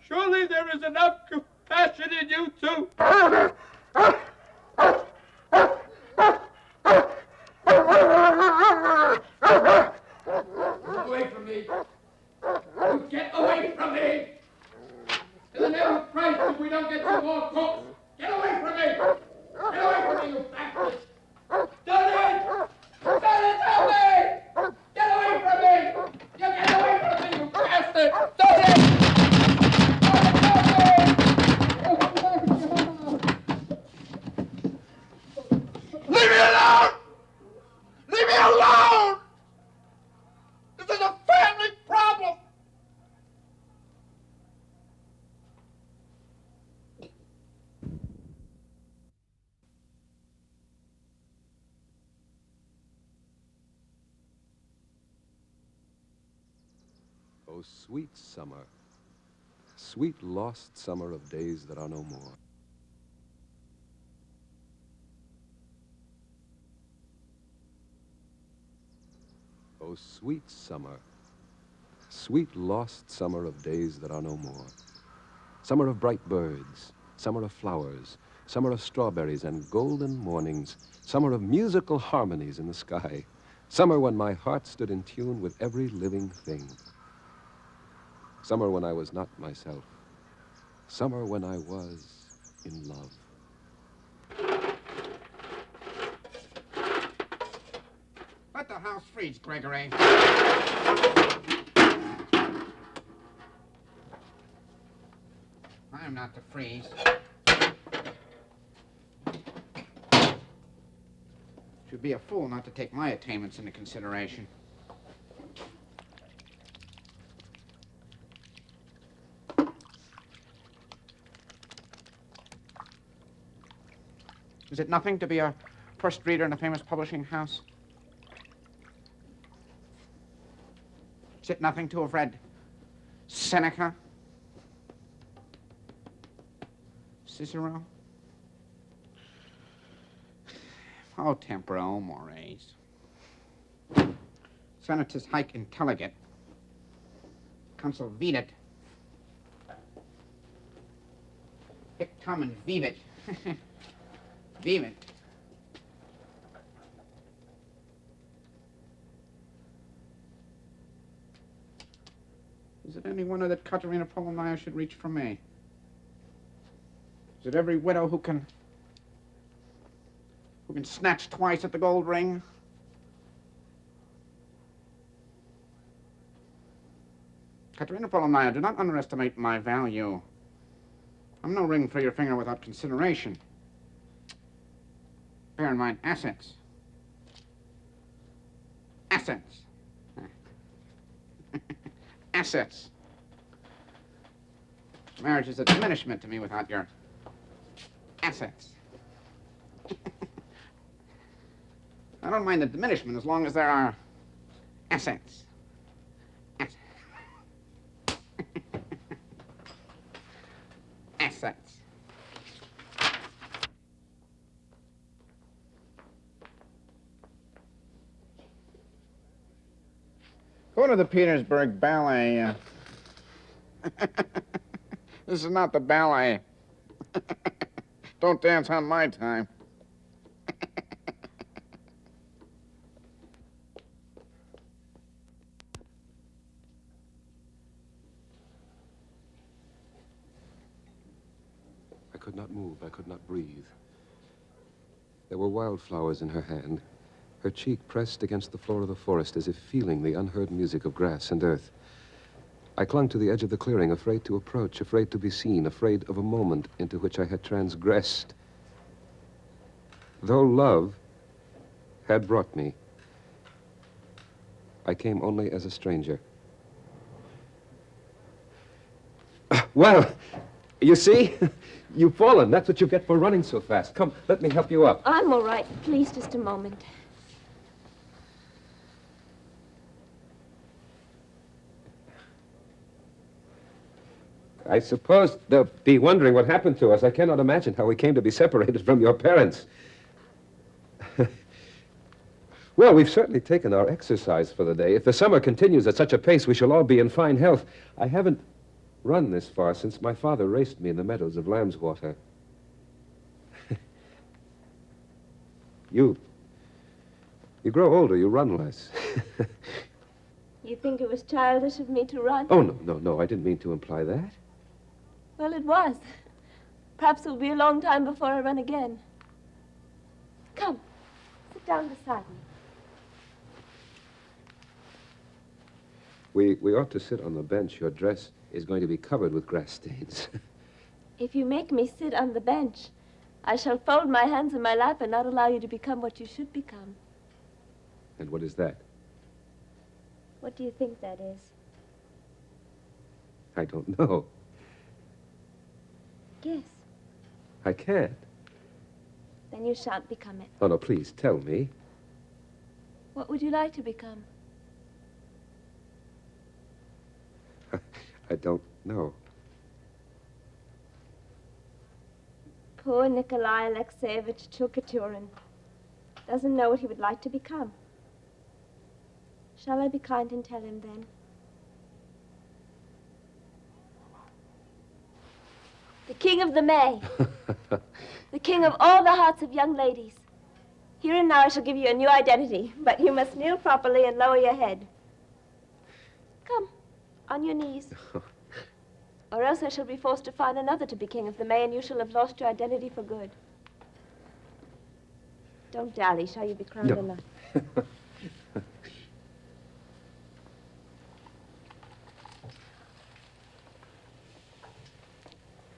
Surely there is enough compassion in you to... Get away from me. You get away from me. In the name of Christ, if we don't get some more cooks, get away from me! Get away from me, you bastards! Donnie! Donnie, help me! Get away from me! You get away from me, you bastard! Donnie! Leave me alone! Leave me alone! This is a family problem! Oh, sweet summer, sweet lost summer of days that are no more. Oh, sweet summer, sweet lost summer of days that are no more. Summer of bright birds, summer of flowers, summer of strawberries and golden mornings, summer of musical harmonies in the sky, summer when my heart stood in tune with every living thing. Summer when I was not myself. Summer when I was in love. Let the house freeze, Gregory. I'm not to freeze. Should be a fool not to take my attainments into consideration. Is it nothing to be a first reader in a famous publishing house? Is it nothing to have read Seneca? Cicero? O tempora mores. Senatus haec intelligit. Consul vidit. Hic tamen vivit. Vivit. Is it any wonder that Katerina Polomnaya should reach for me? Is it every widow who can snatch twice at the gold ring? Katerina Polomnaya, do not underestimate my value. I'm no ring for your finger without consideration. Bear in mind, assets. Assets. Assets. Marriage is a diminishment to me without your assets. I don't mind the diminishment as long as there are assets. Assets. Go to the Petersburg Ballet. This is not the ballet. Don't dance on my time. I could not move. I could not breathe. There were wildflowers in her hand, her cheek pressed against the floor of the forest as if feeling the unheard music of grass and earth. I clung to the edge of the clearing, afraid to approach, afraid to be seen, afraid of a moment into which I had transgressed. Though love had brought me, I came only as a stranger. Well, you see? You've fallen. That's what you get for running so fast. Come, let me help you up. I'm all right. Please, just a moment. I suppose they'll be wondering what happened to us. I cannot imagine how we came to be separated from your parents. Well, we've certainly taken our exercise for the day. If the summer continues at such a pace, we shall all be in fine health. I haven't run this far since my father raced me in the meadows of Lambswater. You grow older, you run less. You think it was childish of me to run? Oh, no, I didn't mean to imply that. Well, it was. Perhaps it'll be a long time before I run again. Come, sit down beside me. We ought to sit on the bench. Your dress is going to be covered with grass stains. If you make me sit on the bench, I shall fold my hands in my lap and not allow you to become what you should become. And what is that? What do you think that is? I don't know. Guess. I can't. Then you shan't become it. Oh, no, please, tell me. What would you like to become? I don't know. Poor Nikolai Alexeyevich Chukaturin doesn't know what he would like to become. Shall I be kind and tell him then? The King of the May. The king of all the hearts of young ladies. Here and now I shall give you a new identity, but you must kneel properly and lower your head. Come, on your knees. Or else I shall be forced to find another to be King of the May, and you shall have lost your identity for good. Don't dally. Shall you be crowned or not?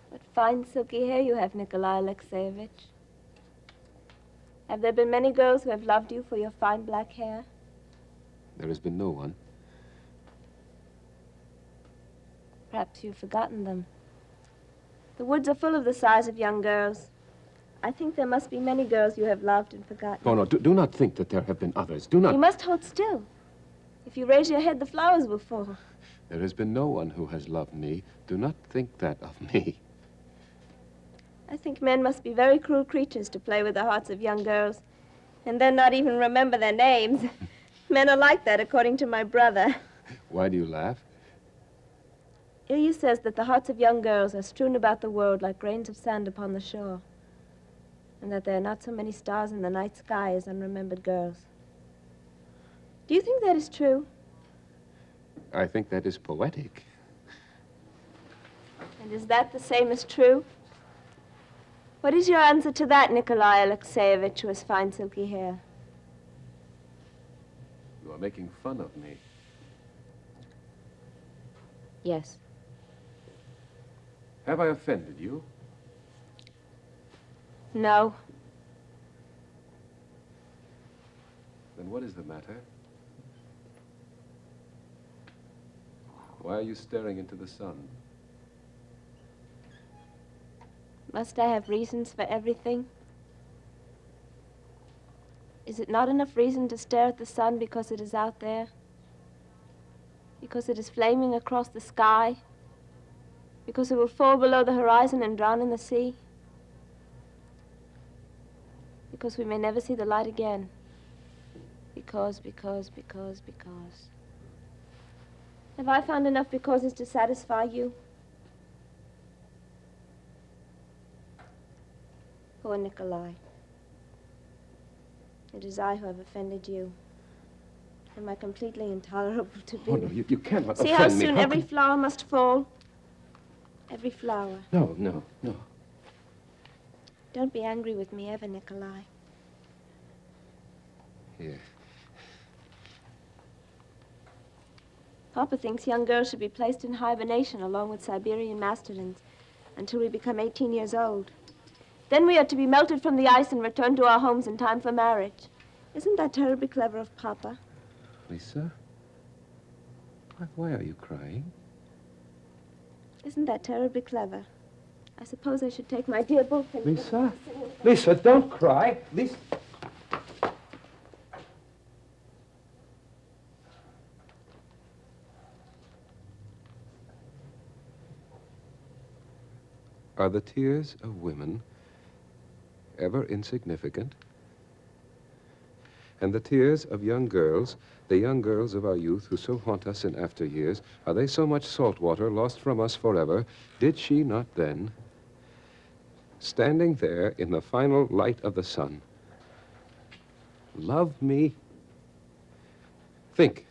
What fine silky hair you have, Nikolai Alexeyevich. Have there been many girls who have loved you for your fine black hair? There has been no one. Perhaps you've forgotten them. The woods are full of the sighs of young girls. I think there must be many girls you have loved and forgotten. Oh, no, do not think that there have been others. Do not. You must hold still. If you raise your head, the flowers will fall. There has been no one who has loved me. Do not think that of me. I think men must be very cruel creatures to play with the hearts of young girls, and then not even remember their names. Men are like that, according to my brother. Why do you laugh? Ilya says that the hearts of young girls are strewn about the world like grains of sand upon the shore, and that there are not so many stars in the night sky as unremembered girls. Do you think that is true? I think that is poetic. And is that the same as true? What is your answer to that, Nikolai Alexeyevich, who has fine silky hair? You are making fun of me. Yes. Have I offended you? No. Then what is the matter? Why are you staring into the sun? Must I have reasons for everything? Is it not enough reason to stare at the sun because it is out there? Because it is flaming across the sky? Because it will fall below the horizon and drown in the sea? Because we may never see the light again. Because. Have I found enough becauses to satisfy you? Poor Nikolai. It is I who have offended you. Am I completely intolerable to be? Oh, no, you can't offend me. See how soon every flower must fall? Every flower. No. Don't be angry with me ever, Nikolai. Here. Papa thinks young girls should be placed in hibernation along with Siberian mastodons until we become 18 years old. Then we are to be melted from the ice and returned to our homes in time for marriage. Isn't that terribly clever of Papa? Lisa? Why are you crying? Isn't that terribly clever? I suppose I should take my dear bullfinch. Lisa? Lisa, don't cry. Lisa. Are the tears of women ever insignificant? And the tears of young girls, the young girls of our youth who so haunt us in after years, are they so much salt water lost from us forever? Did she not then, standing there in the final light of the sun, love me? Think,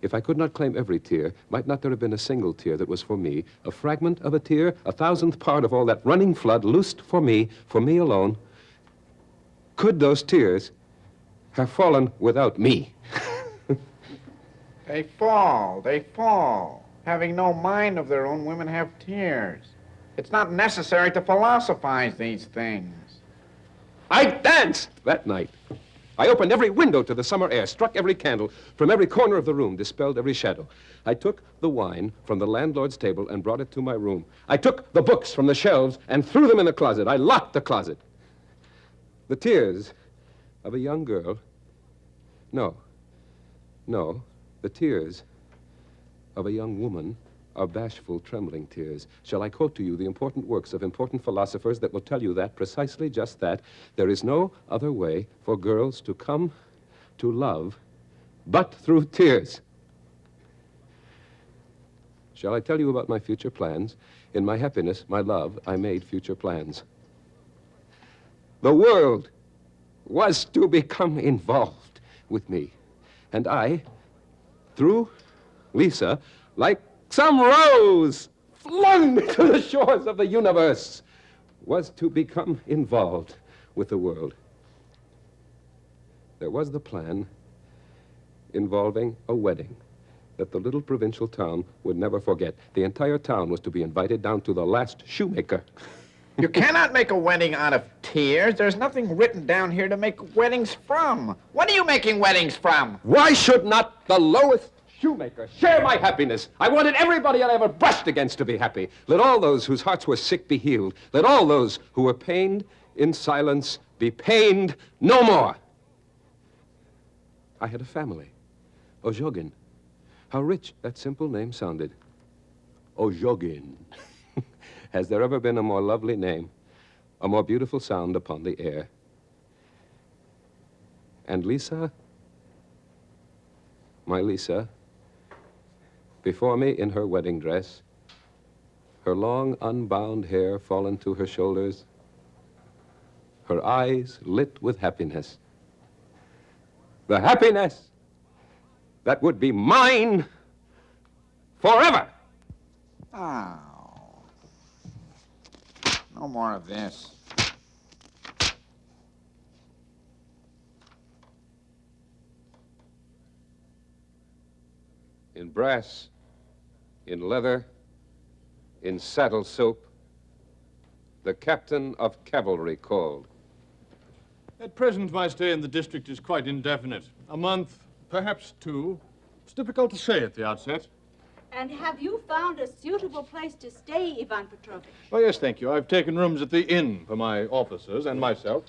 if I could not claim every tear, might not there have been a single tear that was for me, a fragment of a tear, a thousandth part of all that running flood loosed for me alone? Could those tears have fallen without me? They fall. Having no mind of their own, women have tears. It's not necessary to philosophize these things. I danced that night. I opened every window to the summer air, struck every candle from every corner of the room, dispelled every shadow. I took the wine from the landlord's table and brought it to my room. I took the books from the shelves and threw them in the closet. I locked the closet. The tears of a young girl. No, the tears of a young woman are bashful, trembling tears. Shall I quote to you the important works of important philosophers that will tell you that, precisely just that, there is no other way for girls to come to love but through tears? Shall I tell you about my future plans? In my happiness, my love, I made future plans. The world was to become involved with me. And I, through Lisa, like some rose flung to the shores of the universe, was to become involved with the world. There was the plan involving a wedding that the little provincial town would never forget. The entire town was to be invited down to the last shoemaker. You cannot make a wedding out of tears. There's nothing written down here to make weddings from. What are you making weddings from? Why should not the lowest shoemaker share my happiness? I wanted everybody I ever brushed against to be happy. Let all those whose hearts were sick be healed. Let all those who were pained in silence be pained no more. I had a family. Ozhogin. How rich that simple name sounded. Ozhogin. Has there ever been a more lovely name, a more beautiful sound upon the air? And Lisa, my Lisa, before me in her wedding dress, her long unbound hair fallen to her shoulders, her eyes lit with happiness. The happiness that would be mine forever. Oh. No more of this. In brass, in leather, in saddle soap, The captain of cavalry called. At present, my stay in the district is quite indefinite. A month, perhaps 2. It's difficult to say at the outset. And have you found a suitable place to stay, Ivan Petrovich? Oh, yes, thank you. I've taken rooms at the inn for my officers and myself.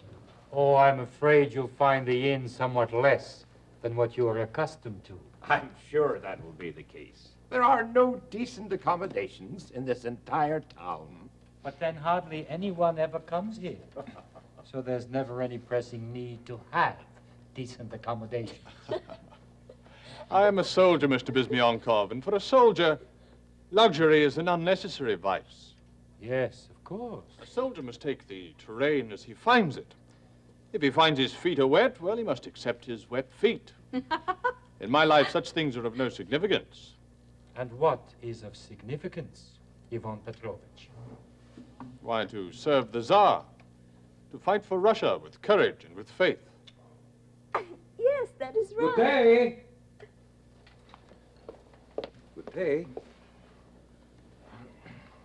Oh, I'm afraid you'll find the inn somewhat less than what you are accustomed to. I'm sure that will be the case. There are no decent accommodations in this entire town. But then hardly anyone ever comes here. So there's never any pressing need to have decent accommodations. I am a soldier, Mr. Bizmyonkov, and for a soldier, luxury is an unnecessary vice. Yes, of course. A soldier must take the terrain as he finds it. If he finds his feet are wet, well, he must accept his wet feet. In my life, such things are of no significance. And what is of significance, Ivan Petrovich? Why, to serve the Tsar, to fight for Russia with courage and with faith. Yes, that is right. Good day. Good day.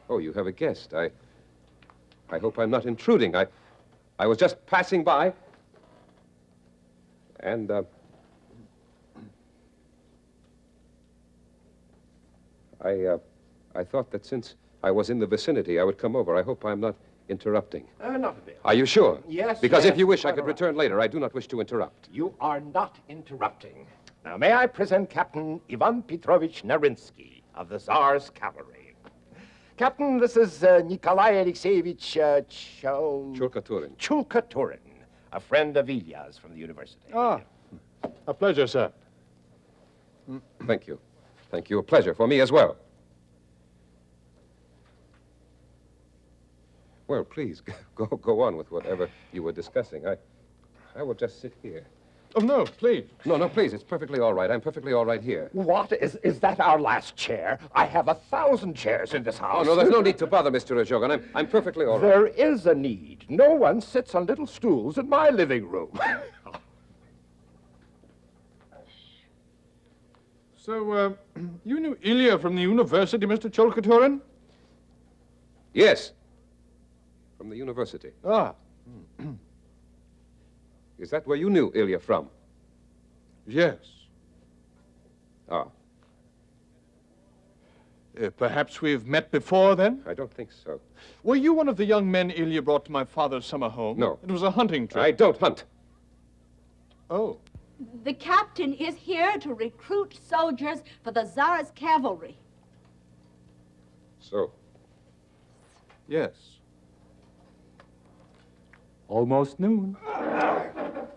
Oh, you have a guest. I hope I'm not intruding. I was just passing by. And, I thought that since I was in the vicinity, I would come over. I hope I'm not interrupting. Not a bit. Are you sure? Yes, Because yes, if you wish, I quite could all right. return later. I do not wish to interrupt. You are not interrupting. Now, may I present Captain Ivan Petrovich Narinsky of the Tsar's cavalry. Captain, this is Nikolai Alexeyevich Chulkaturin. Chulkaturin, a friend of Ilya's from the university. Ah, a pleasure, sir. Thank you. Thank you. A pleasure for me as well. Well, please, go on with whatever you were discussing. I will just sit here. Oh, no, please. No, please. It's perfectly all right. I'm perfectly all right here. What? Is that our last chair? I have 1,000 chairs in this house. Oh, no, there's no need to bother, Mr. Azhogan. I'm perfectly all right. There is a need. No one sits on little stools in my living room. So, you knew Ilya from the university, Mr. Chulkaturin? Yes. From the university. Ah. Is that where you knew Ilya from? Yes. Ah. Perhaps we've met before, then? I don't think so. Were you one of the young men Ilya brought to my father's summer home? No. It was a hunting trip. I don't hunt. Oh. The captain is here to recruit soldiers for the Tsar's cavalry. So? Yes. Almost noon.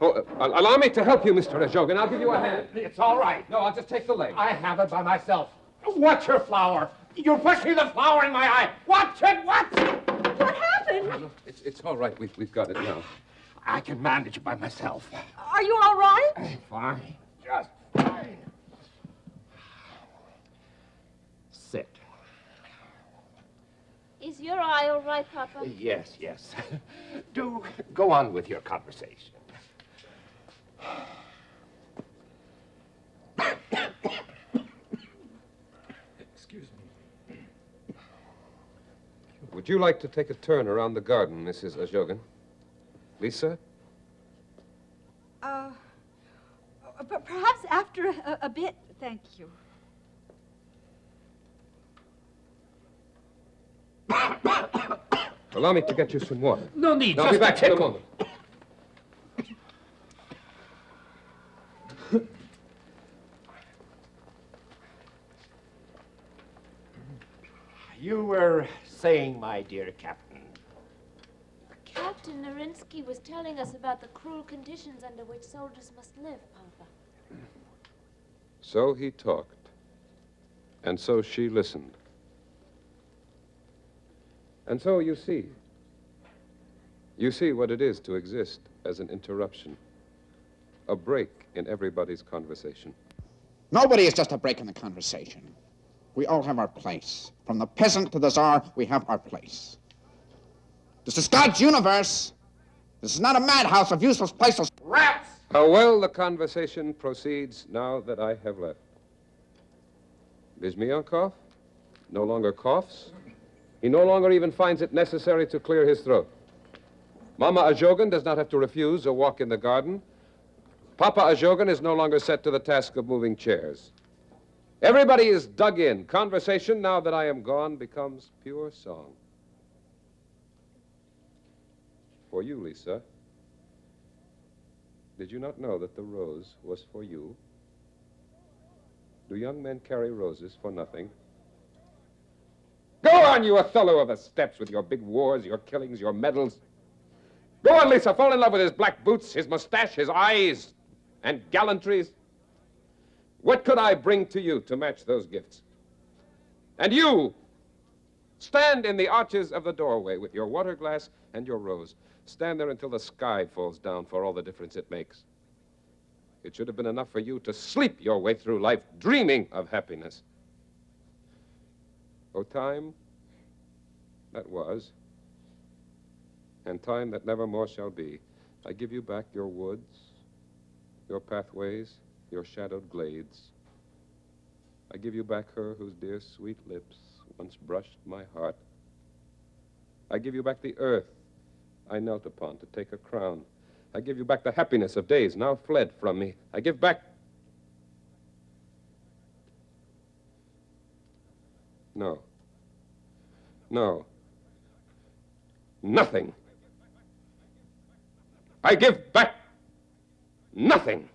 Oh, allow me to help you, Mr. Azhogan. I'll give you a hand. It's all right. No, I'll just take the leg. I have it by myself. Watch your flower. You're pushing the flower in my eye. Watch it, watch it. What happened? It's all right. We've got it now. I can manage it by myself. Are you all right? Fine. Just fine. Sit. Is your eye all right, Papa? Yes. Do go on with your conversation. Excuse me. Would you like to take a turn around the garden, Mrs. Azhogan? Lisa? Perhaps after a bit, thank you. Allow me to get you some water. No need. I'll be back in a moment. You were saying, my dear Captain. Captain Narinsky was telling us about the cruel conditions under which soldiers must live, Papa. So he talked. And so she listened. And so you see what it is to exist as an interruption, a break in everybody's conversation. Nobody is just a break in the conversation. We all have our place. From the peasant to the Tsar, we have our place. This is God's universe. This is not a madhouse of useless places. Rats! How well the conversation proceeds now that I have left. Bizmyonkov no longer coughs, He no longer even finds it necessary to clear his throat. Mama Ajogan does not have to refuse a walk in the garden. Papa Ajogan is no longer set to the task of moving chairs. Everybody is dug in. Conversation, now that I am gone, becomes pure song. For you, Lisa, did you not know that the rose was for you? Do young men carry roses for nothing? Go on, you Othello of the steppes, with your big wars, your killings, your medals. Go on, Lisa, fall in love with his black boots, his mustache, his eyes, and gallantries. What could I bring to you to match those gifts? And you, stand in the arches of the doorway with your water glass and your rose. Stand there until the sky falls down, for all the difference it makes. It should have been enough for you to sleep your way through life, dreaming of happiness. Oh, time that was, and time that never more shall be, I give you back your woods, your pathways, your shadowed glades. I give you back her whose dear sweet lips once brushed my heart. I give you back the earth I knelt upon to take a crown. I give you back the happiness of days now fled from me. I give back... No. No. Nothing. I give back nothing.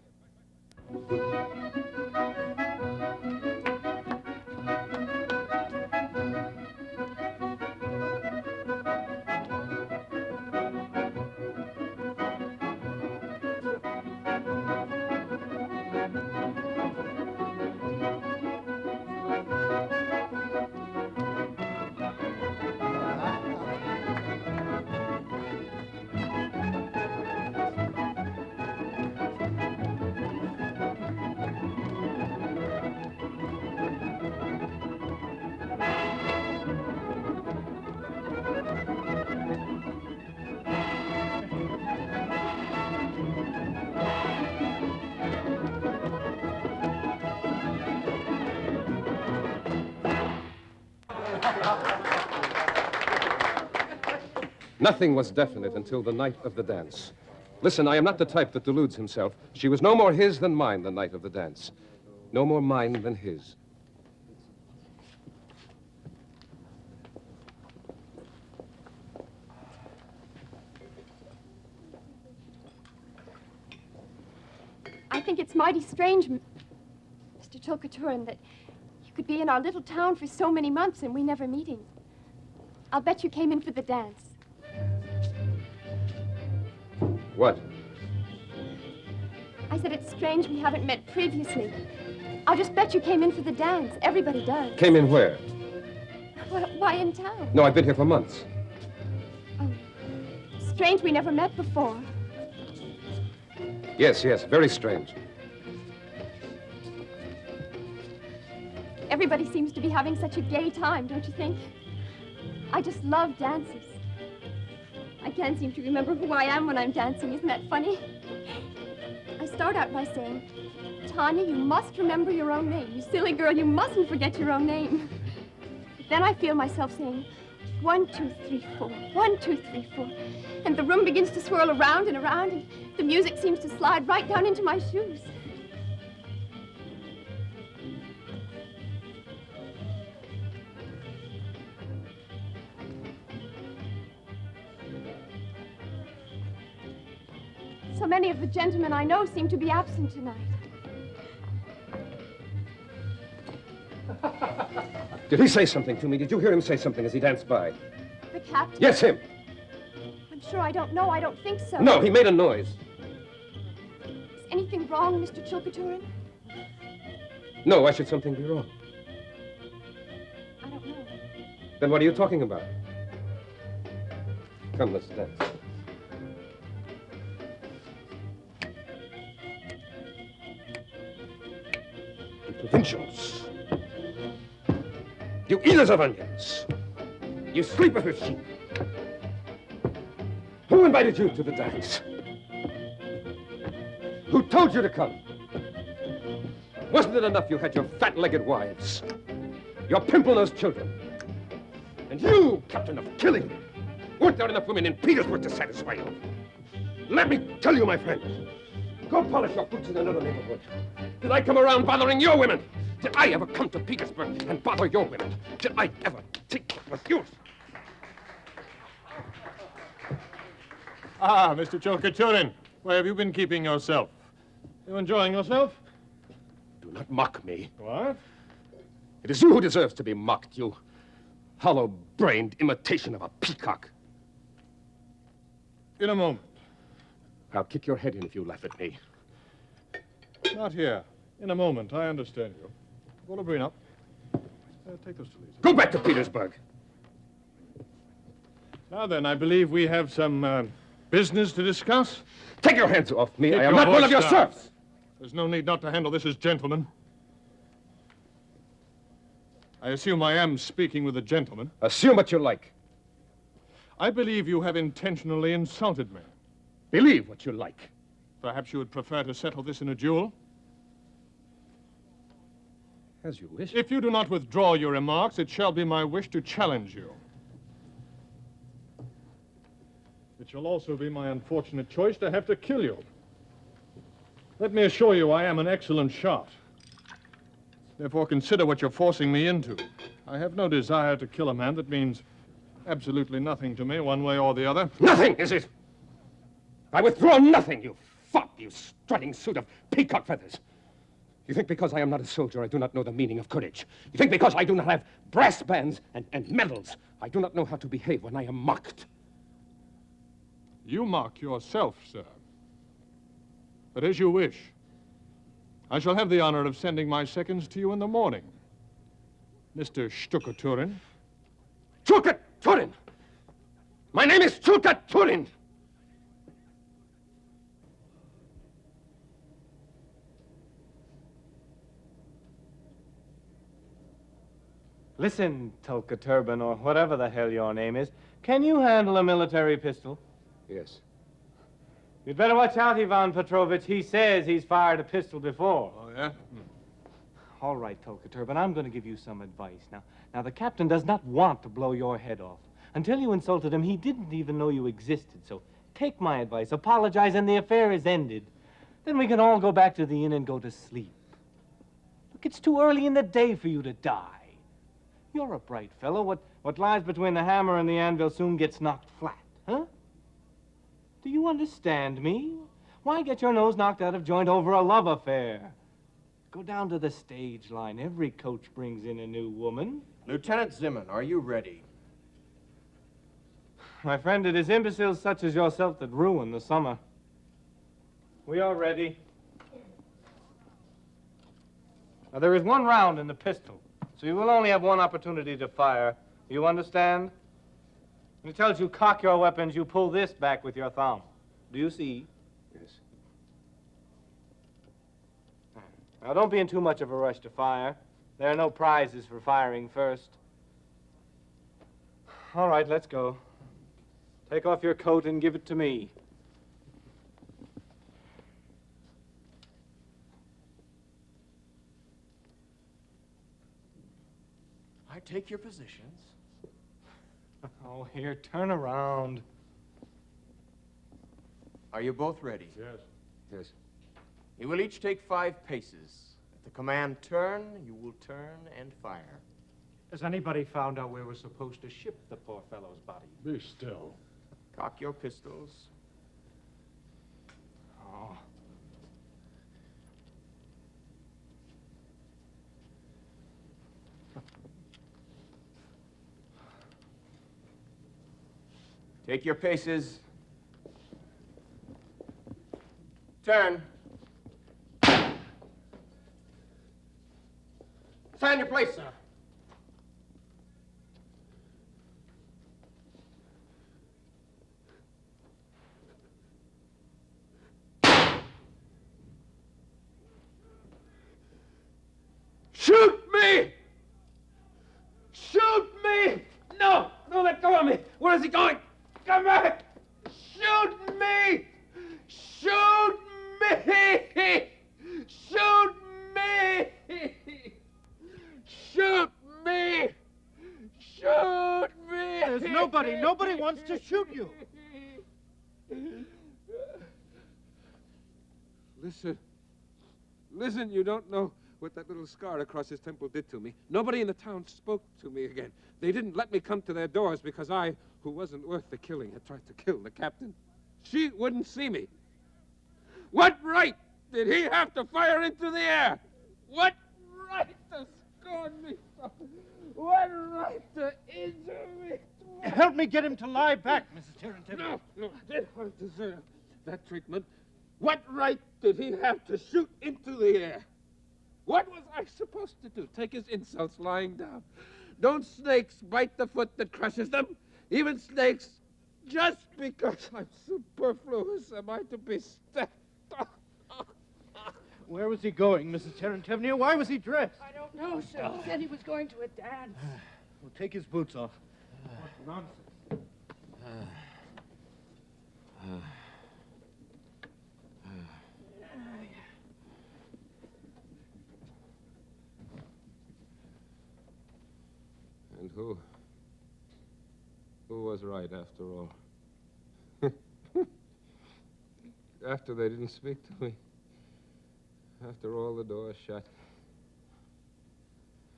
Nothing was definite until the night of the dance. Listen, I am not the type that deludes himself. She was no more his than mine the night of the dance. No more mine than his. I think it's mighty strange, Mr. Chilkaturin, that you could be in our little town for so many months and we never meeting. I'll bet you came in for the dance. What? I said it's strange we haven't met previously. I'll just bet you came in for the dance. Everybody does. Came in where? Why in town? No, I've been here for months. Oh, strange we never met before. Yes, very strange. Everybody seems to be having such a gay time, don't you think? I just love dances. I can't seem to remember who I am when I'm dancing. Isn't that funny? I start out by saying, Tanya, you must remember your own name. You silly girl, you mustn't forget your own name. Then I feel myself saying, 1, 2, 3, 4. 1, 2, 3, 4. And the room begins to swirl around and around, and the music seems to slide right down into my shoes. So many of the gentlemen I know seem to be absent tonight. Did he say something to me? Did you hear him say something as he danced by? The captain? Yes, him. I'm sure I don't know. I don't think so. No, he made a noise. Is anything wrong, Mr. Chilkaturin? No, why should something be wrong? I don't know. Then what are you talking about? Come, let's dance. Provincials. You eaters of onions. You sleepers with sheep. Who invited you to the dance? Who told you to come? Wasn't it enough you had your fat-legged wives, your pimple-nosed children, And you, captain, of killing me. Weren't there enough women in Petersburg to satisfy you? Let me tell you, my friend. Go polish your boots in another neighborhood. Did I come around bothering your women? Did I ever come to Petersburg and bother your women? Did I ever take what was yours? Ah, Mr. Chalkaturin, where have you been keeping yourself? You enjoying yourself? Do not mock me. What? It is you who deserves to be mocked, you hollow-brained imitation of a peacock. In a moment. I'll kick your head in if you laugh at me. Not here. In a moment. I understand you. Volobrina, take those two leads. Go back to Petersburg. Now then, I believe we have some business to discuss. Take your hands off me. Keep I am your not one of voice your down. serfs. There's no need not to handle this as gentlemen. I assume I am speaking with a gentleman. Assume what you like. I believe you have intentionally insulted me. Believe what you like. Perhaps you would prefer to settle this in a duel? As you wish. If you do not withdraw your remarks, it shall be my wish to challenge you. It shall also be my unfortunate choice to have to kill you. Let me assure you I am an excellent shot. Therefore, consider what you're forcing me into. I have no desire to kill a man that means absolutely nothing to me, one way or the other. Nothing, is it? I withdraw nothing, you fop, you strutting suit of peacock feathers. You think because I am not a soldier, I do not know the meaning of courage. You think because I do not have brass bands and medals, I do not know how to behave when I am mocked. You mock yourself, sir. But as you wish. I shall have the honor of sending my seconds to you in the morning. Mr. Shtukaturin. Shtukaturin! My name is Shtukaturin! Listen, Tulka Turban, or whatever the hell your name is. Can you handle a military pistol? Yes. You'd better watch out, Ivan Petrovich. He says he's fired a pistol before. Oh, yeah? All right, Tulka Turban, I'm going to give you some advice. Now, the captain does not want to blow your head off. Until you insulted him, he didn't even know you existed. So take my advice, apologize, and the affair is ended. Then we can all go back to the inn and go to sleep. Look, it's too early in the day for you to die. You're a bright fellow. What lies between the hammer and the anvil soon gets knocked flat, huh? Do you understand me? Why get your nose knocked out of joint over a love affair? Go down to the stage line. Every coach brings in a new woman. Lieutenant Zimmern, are you ready? My friend, it is imbeciles such as yourself that ruin the summer. We are ready. Now, there is one round in the pistol, so you will only have one opportunity to fire. You understand? When he tells you cock your weapons, you pull this back with your thumb. Do you see? Yes. Now, don't be in too much of a rush to fire. There are no prizes for firing first. All right, let's go. Take off your coat and give it to me. I take your positions. Oh, here, turn around. Are you both ready? Yes. Yes. You will each take 5 paces. At the command turn, you will turn and fire. Has anybody found out where we're supposed to ship the poor fellow's body? Be still. Cock your pistols. Oh. Take your paces. Turn. Stand your place, sir. Shoot me! Shoot me! No! No, let go of me! Where is he going? Come back! Shoot me! Shoot me! Shoot me! Shoot Nobody wants to shoot you. Listen, you don't know what that little scar across his temple did to me. Nobody in the town spoke to me again. They didn't let me come to their doors because I, who wasn't worth the killing, had tried to kill the captain. She wouldn't see me. What right did he have to fire into the air? What right to scorn me? What right to injure me? Help me get him to lie back, Mrs. Tarrantino. No, did I deserve that treatment? What right did he have to shoot into the air? What was I supposed to do? Take his insults lying down. Don't snakes bite the foot that crushes them? Even snakes, just because I'm superfluous, am I to be stepped on? Where was he going, Mrs. Tarrantino? Why was he dressed? I don't know, sir. He said he was going to a dance. Well, take his boots off. What nonsense. And who was right after all? After they didn't speak to me. After all the doors shut.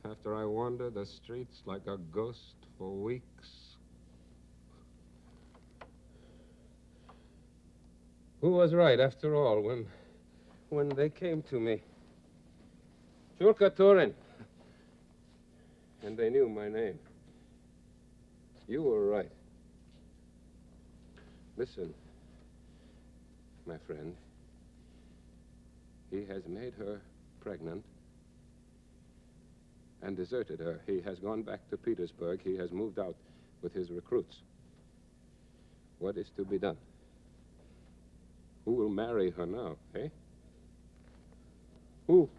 After I wandered the streets like a ghost for weeks. Who was right after all when they came to me? Churka Turin. And they knew my name. You were right. Listen, my friend. He has made her pregnant and deserted her. He has gone back to Petersburg. He has moved out with his recruits. What is to be done? Who will marry her now, eh? Who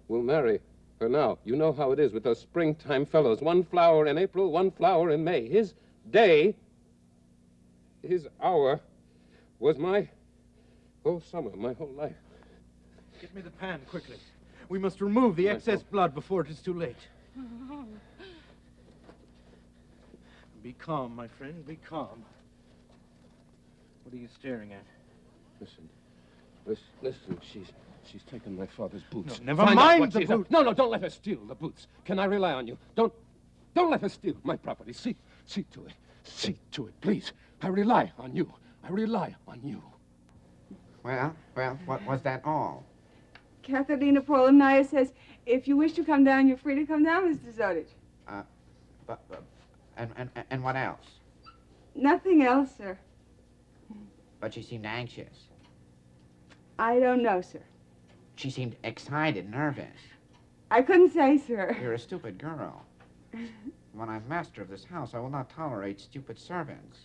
will marry her now? You know how it is with those springtime fellows. One flower in April, one flower in May. His day, his hour, was my whole summer, my whole life. Get me the pan, quickly. We must remove the excess blood before it is too late. Be calm, my friend, be calm. What are you staring at? Listen, she's taken my father's boots. No, never mind the boots. No, don't let her steal the boots. Can I rely on you? Don't let her steal my property. See to it. See to it, please. I rely on you. I rely on you. Well, what was that all? Katerina Polonaya says, if you wish to come down, you're free to come down, Mr. Zodich. And what else? Nothing else, sir. But she seemed anxious. I don't know, sir. She seemed excited, nervous. I couldn't say, sir. You're a stupid girl. When I'm master of this house, I will not tolerate stupid servants.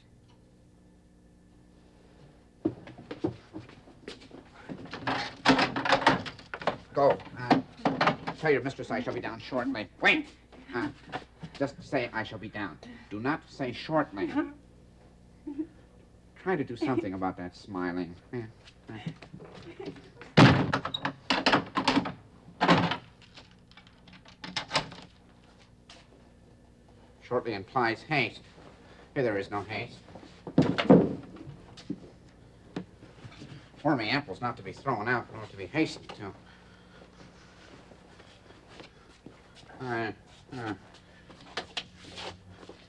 Go. Tell your mistress I shall be down shortly. Wait! Just say I shall be down. Do not say shortly. Try to do something about that smiling. Shortly implies haste. Here there is no haste. Wormy apples not to be thrown out, nor to be hastened to.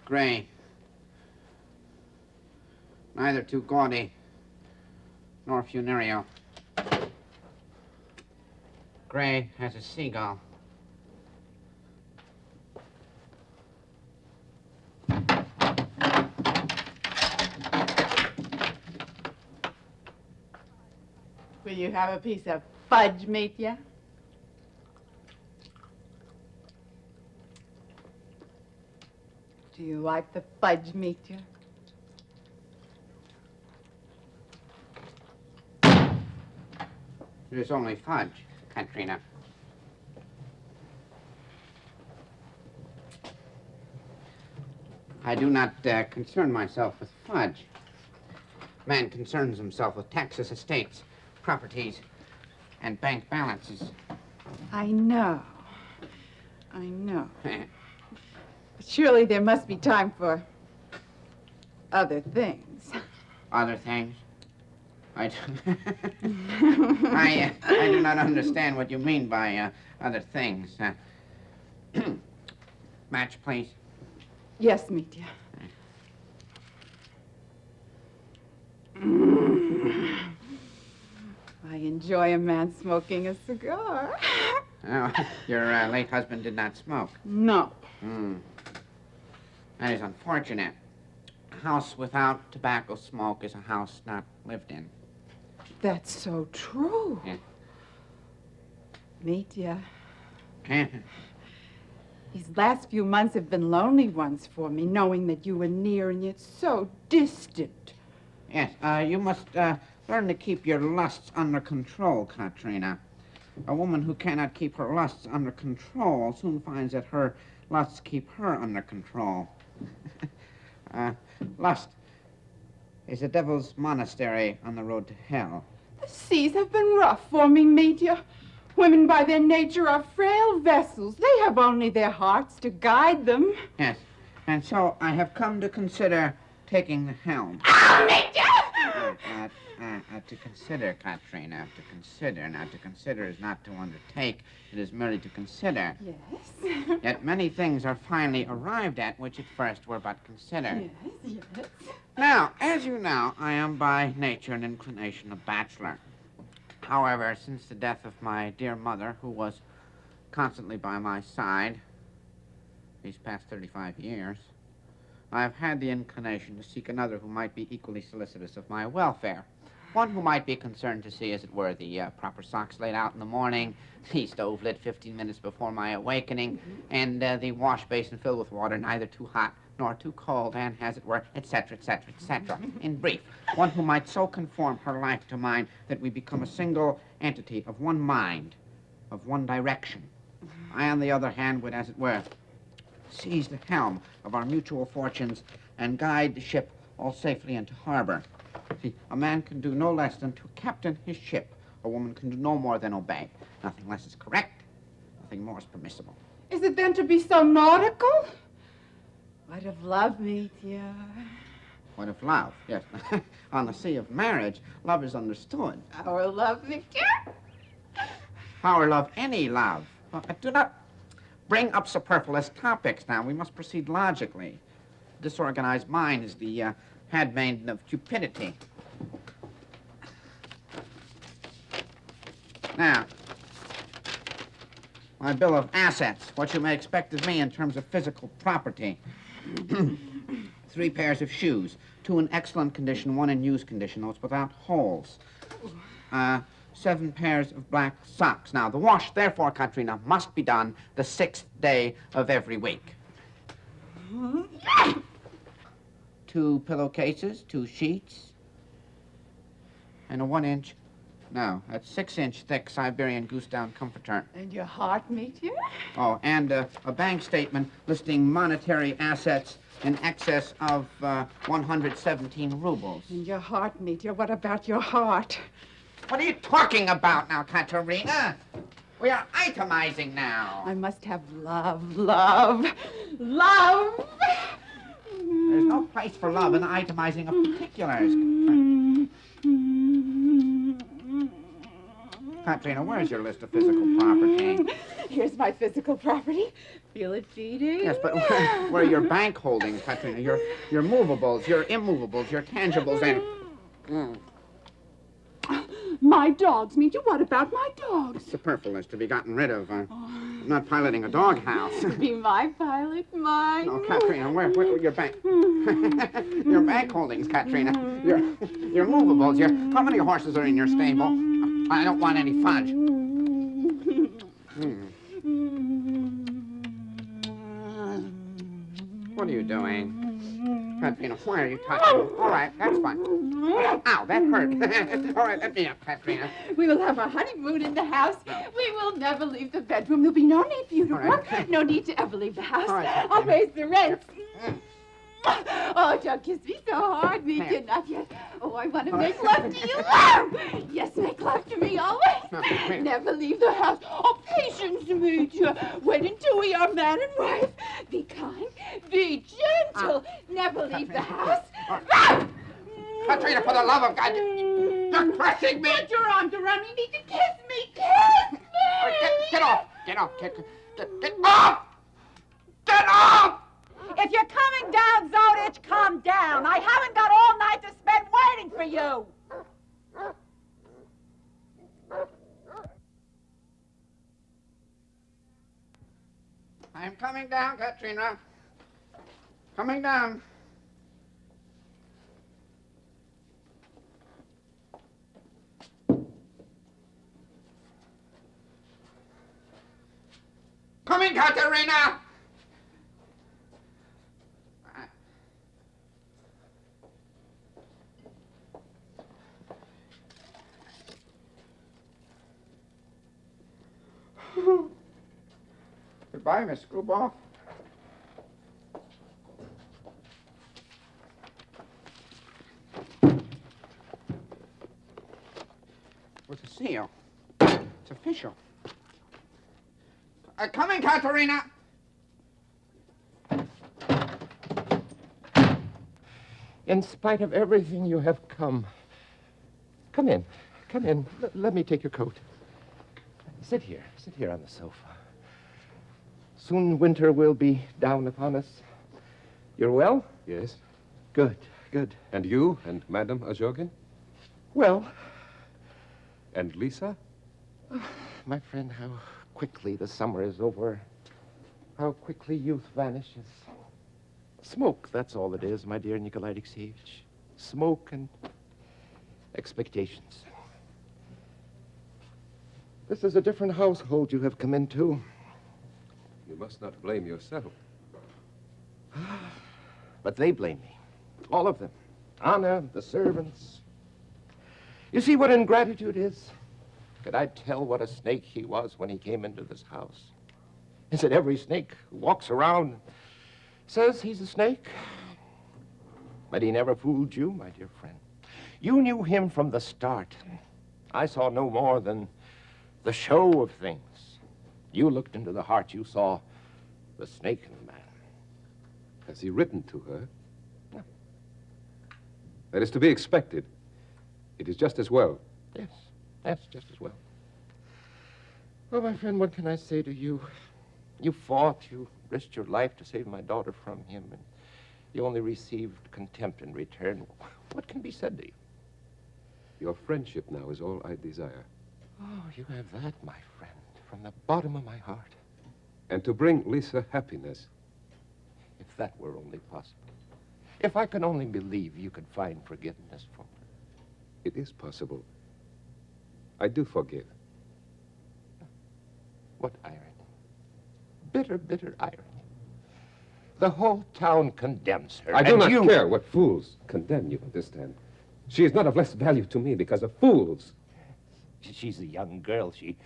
Gray. Neither too gaudy nor funereal. Gray has a seagull. Will you have a piece of fudge, Mitya? Do you like the fudge, Mitya? It is only fudge, Katrina. I do not concern myself with fudge. Man concerns himself with taxes, estates, properties, and bank balances. I know. But surely there must be time for other things. Other things? I do not understand what you mean by other things. Match, please. Yes, Mitya. I enjoy a man smoking a cigar. Oh, your late husband did not smoke. No. That is unfortunate. A house without tobacco smoke is a house not lived in. That's so true. Yeah. Mitya. These last few months have been lonely ones for me, knowing that you were near and yet so distant. Yes, you must learn to keep your lusts under control, Katrina. A woman who cannot keep her lusts under control soon finds that her lusts keep her under control. Lust is a devil's monastery on the road to hell. The seas have been rough for me, Mitya. Women by their nature are frail vessels. They have only their hearts to guide them. Yes, and so I have come to consider taking the helm. Oh, Mitya! To consider, Katrina, to consider. Now, to consider is not to undertake. It is merely to consider. Yes. Yet many things are finally arrived at which at first were but considered. Yes. Now, as you know, I am by nature and inclination a bachelor. However, since the death of my dear mother, who was constantly by my side these past 35 years, I have had the inclination to seek another who might be equally solicitous of my welfare. One who might be concerned to see, as it were, the proper socks laid out in the morning, the stove lit 15 minutes before my awakening, and the wash basin filled with water neither too hot nor too cold, and, as it were, etc., etc., etc. In brief, one who might so conform her life to mine that we become a single entity of one mind, of one direction. I, on the other hand, would, as it were, seize the helm of our mutual fortunes and guide the ship all safely into harbor. See, a man can do no less than to captain his ship. A woman can do no more than obey. Nothing less is correct. Nothing more is permissible. Is it then to be so nautical? What of love, Mitya? What of love? Yes. On the sea of marriage, love is understood. Our love, Mitya? Our love, any love. Do not bring up superfluous topics now. We must proceed logically. Disorganized mind is the handmaiden of cupidity. Now, my bill of assets, what you may expect of me in terms of physical property. 3 pairs of shoes, 2 in excellent condition, 1 in used condition, those without holes. 7 pairs of black socks. Now, the wash, therefore, Katrina, must be done the 6th day of every week. 2 pillowcases, 2 sheets, and a 1-inch, no, that's 6-inch thick Siberian goose down comforter. And your heart, Mitya? Oh, and a bank statement listing monetary assets in excess of 117 rubles. And your heart, Mitya? What about your heart? What are you talking about now, Katerina? We are itemizing now. I must have love, love, love! There's no place for love in itemizing of particulars. Katrina, where's your list of physical property? Here's my physical property. Feel it beating? Yes, but where are your bank holdings, Katrina? Your movables, your immovables, your tangibles, and... My dogs, Mitya. What about my dogs? Superfluous to be gotten rid of. I'm not piloting a doghouse. Be my pilot, mine. No, Katrina, where your bank? Your bank holdings, Katrina. Your movables. How many horses are in your stable? I don't want any fudge. What are you doing? Katrina, why are you touching? All right, that's fine. Ow, that hurt. All right, let me up, Katrina. We will have a honeymoon in the house. We will never leave the bedroom. There'll be no need for you to work. No need to ever leave the house. All right, I'll raise the rent. Oh, don't kiss me so hard, Mitya. Not yet. Oh, I want to make love to you now. Yes, make love to me always. Never leave the house. Oh, patience, Mitya. Wait until we are man and wife. Be kind. Be gentle. Never leave the house. Katrina, for the love of God, you're crushing me. Put your arms around me. You need to kiss me. Kiss me. Get off. Get off. Get off. Get off. If you're coming down, Zodich, come down. I haven't got all night to spend waiting for you. I'm coming down, Katrina. Coming down. Coming, Katerina! Goodbye, Miss Screwball. With a seal. It's official. Coming, Katerina! In spite of everything, you have come. Come in. Come in. Let me take your coat. Sit here. Sit here on the sofa. Soon winter will be down upon us. You're well? Yes. Good, good. And you and Madame Azhogin? Well. And Lisa? My friend, how quickly the summer is over. How quickly youth vanishes. Smoke, that's all it is, my dear Nikolai Alexeyevich. Smoke and expectations. This is a different household you have come into. You must not blame yourself. But they blame me. All of them. Anna, the servants. You see what ingratitude is? Could I tell what a snake he was when he came into this house? Is it every snake who walks around says he's a snake? But he never fooled you, my dear friend. You knew him from the start. I saw no more than the show of things. You looked into the heart. You saw the snake in the man. Has he written to her? No. That is to be expected. It is just as well. Yes, that's just as well. Well, my friend, what can I say to you? You fought, you risked your life to save my daughter from him, and you only received contempt in return. What can be said to you? Your friendship now is all I desire. Oh, you have that, my friend, from the bottom of my heart. And to bring Lisa happiness. If that were only possible. If I could only believe you could find forgiveness for her. It is possible. I do forgive. What irony. Bitter, bitter irony. The whole town condemns her. I do not care what fools condemn, you understand. She is not of less value to me because of fools. She's a young girl. She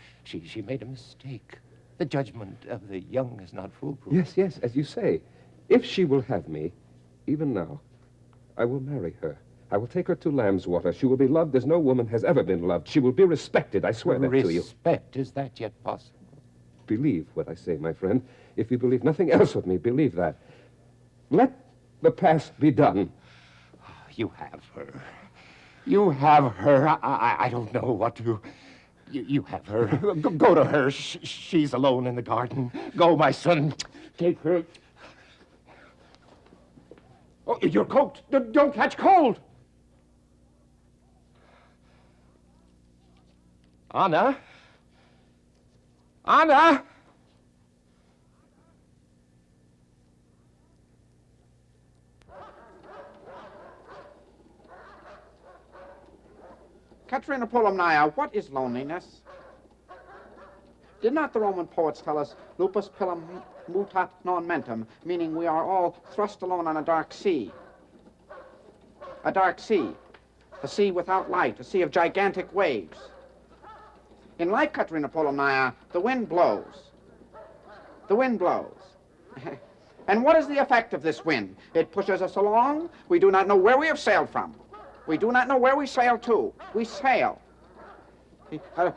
made a mistake. The judgment of the young is not foolproof. Yes, yes, as you say. If she will have me, even now, I will marry her. I will take her to Lamb's Water. She will be loved as no woman has ever been loved. She will be respected, I swear that to you. Respect, is that yet possible? Believe what I say, my friend. If you believe nothing else of me, believe that. Let the past be done. You have her. You have her. I don't know what to... You have her. Go to her. She's alone in the garden. Go, my son. Take her. Oh, your coat. Don't catch cold. Anna? Anna? Katerina Polomnaya, what is loneliness? Did not the Roman poets tell us, lupus pilum mutat non mentem, meaning we are all thrust alone on a dark sea? A dark sea. A sea without light, a sea of gigantic waves. In life, Katerina Polomnaya, the wind blows. The wind blows. And what is the effect of this wind? It pushes us along. We do not know where we have sailed from. We do not know where we sail to. We sail.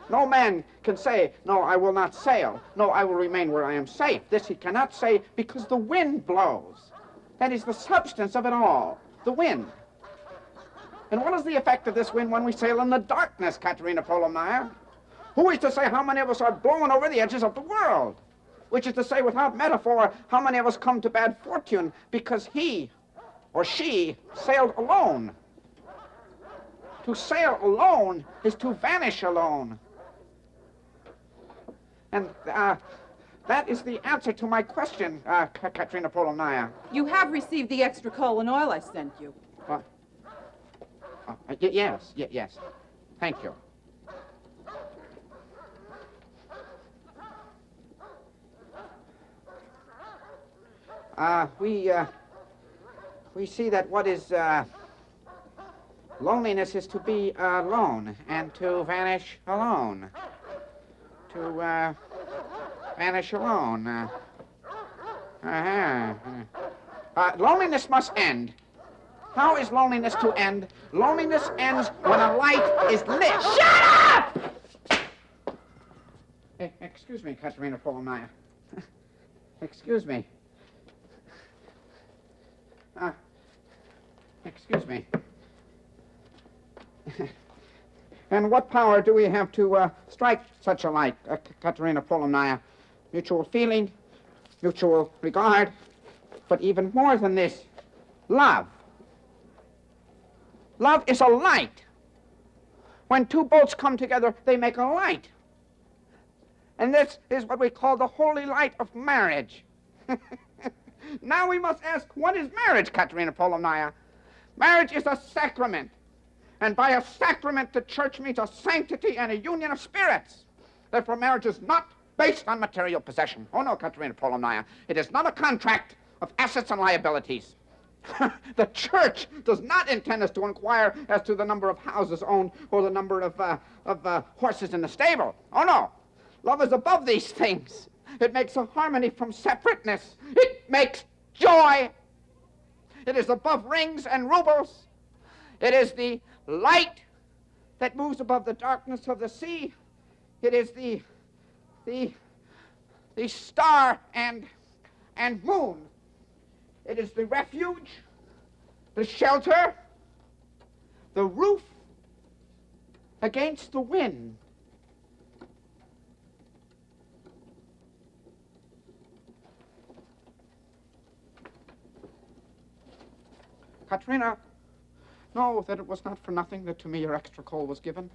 No man can say, no, I will not sail. No, I will remain where I am safe. This he cannot say because the wind blows. That is the substance of it all, the wind. And what is the effect of this wind when we sail in the darkness, Katerina Polomnaya? Who is to say how many of us are blown over the edges of the world? Which is to say, without metaphor, how many of us come to bad fortune because he or she sailed alone. To sail alone is to vanish alone. And that is the answer to my question, Katerina Polomnaya. You have received the extra coal and oil I sent you. What? Yes. Thank you. We see that what is loneliness is to be alone and to vanish alone. To vanish alone. Loneliness must end. How is loneliness to end? Loneliness ends when a light is lit. Shut up! Excuse me, Katerina Polomnaya. Excuse me. Excuse me. And what power do we have to strike such a light, Katerina Polomnaya? Mutual feeling, mutual regard, but even more than this, love. Love is a light. When two boats come together, they make a light. And this is what we call the holy light of marriage. Now we must ask, what is marriage, Katerina Polomnaya? Marriage is a sacrament. And by a sacrament, the church means a sanctity and a union of spirits. Therefore, marriage is not based on material possession. Oh, no, Katerina Polomnaya. It is not a contract of assets and liabilities. The church does not intend us to inquire as to the number of houses owned or the number of horses in the stable. Oh, no. Love is above these things. It makes a harmony from separateness. It makes joy. It is above rings and rubles. It is the light that moves above the darkness of the sea. It is the star and moon. It is the refuge, the shelter, the roof against the wind. Katerina, know that it was not for nothing that to me your extra coal was given.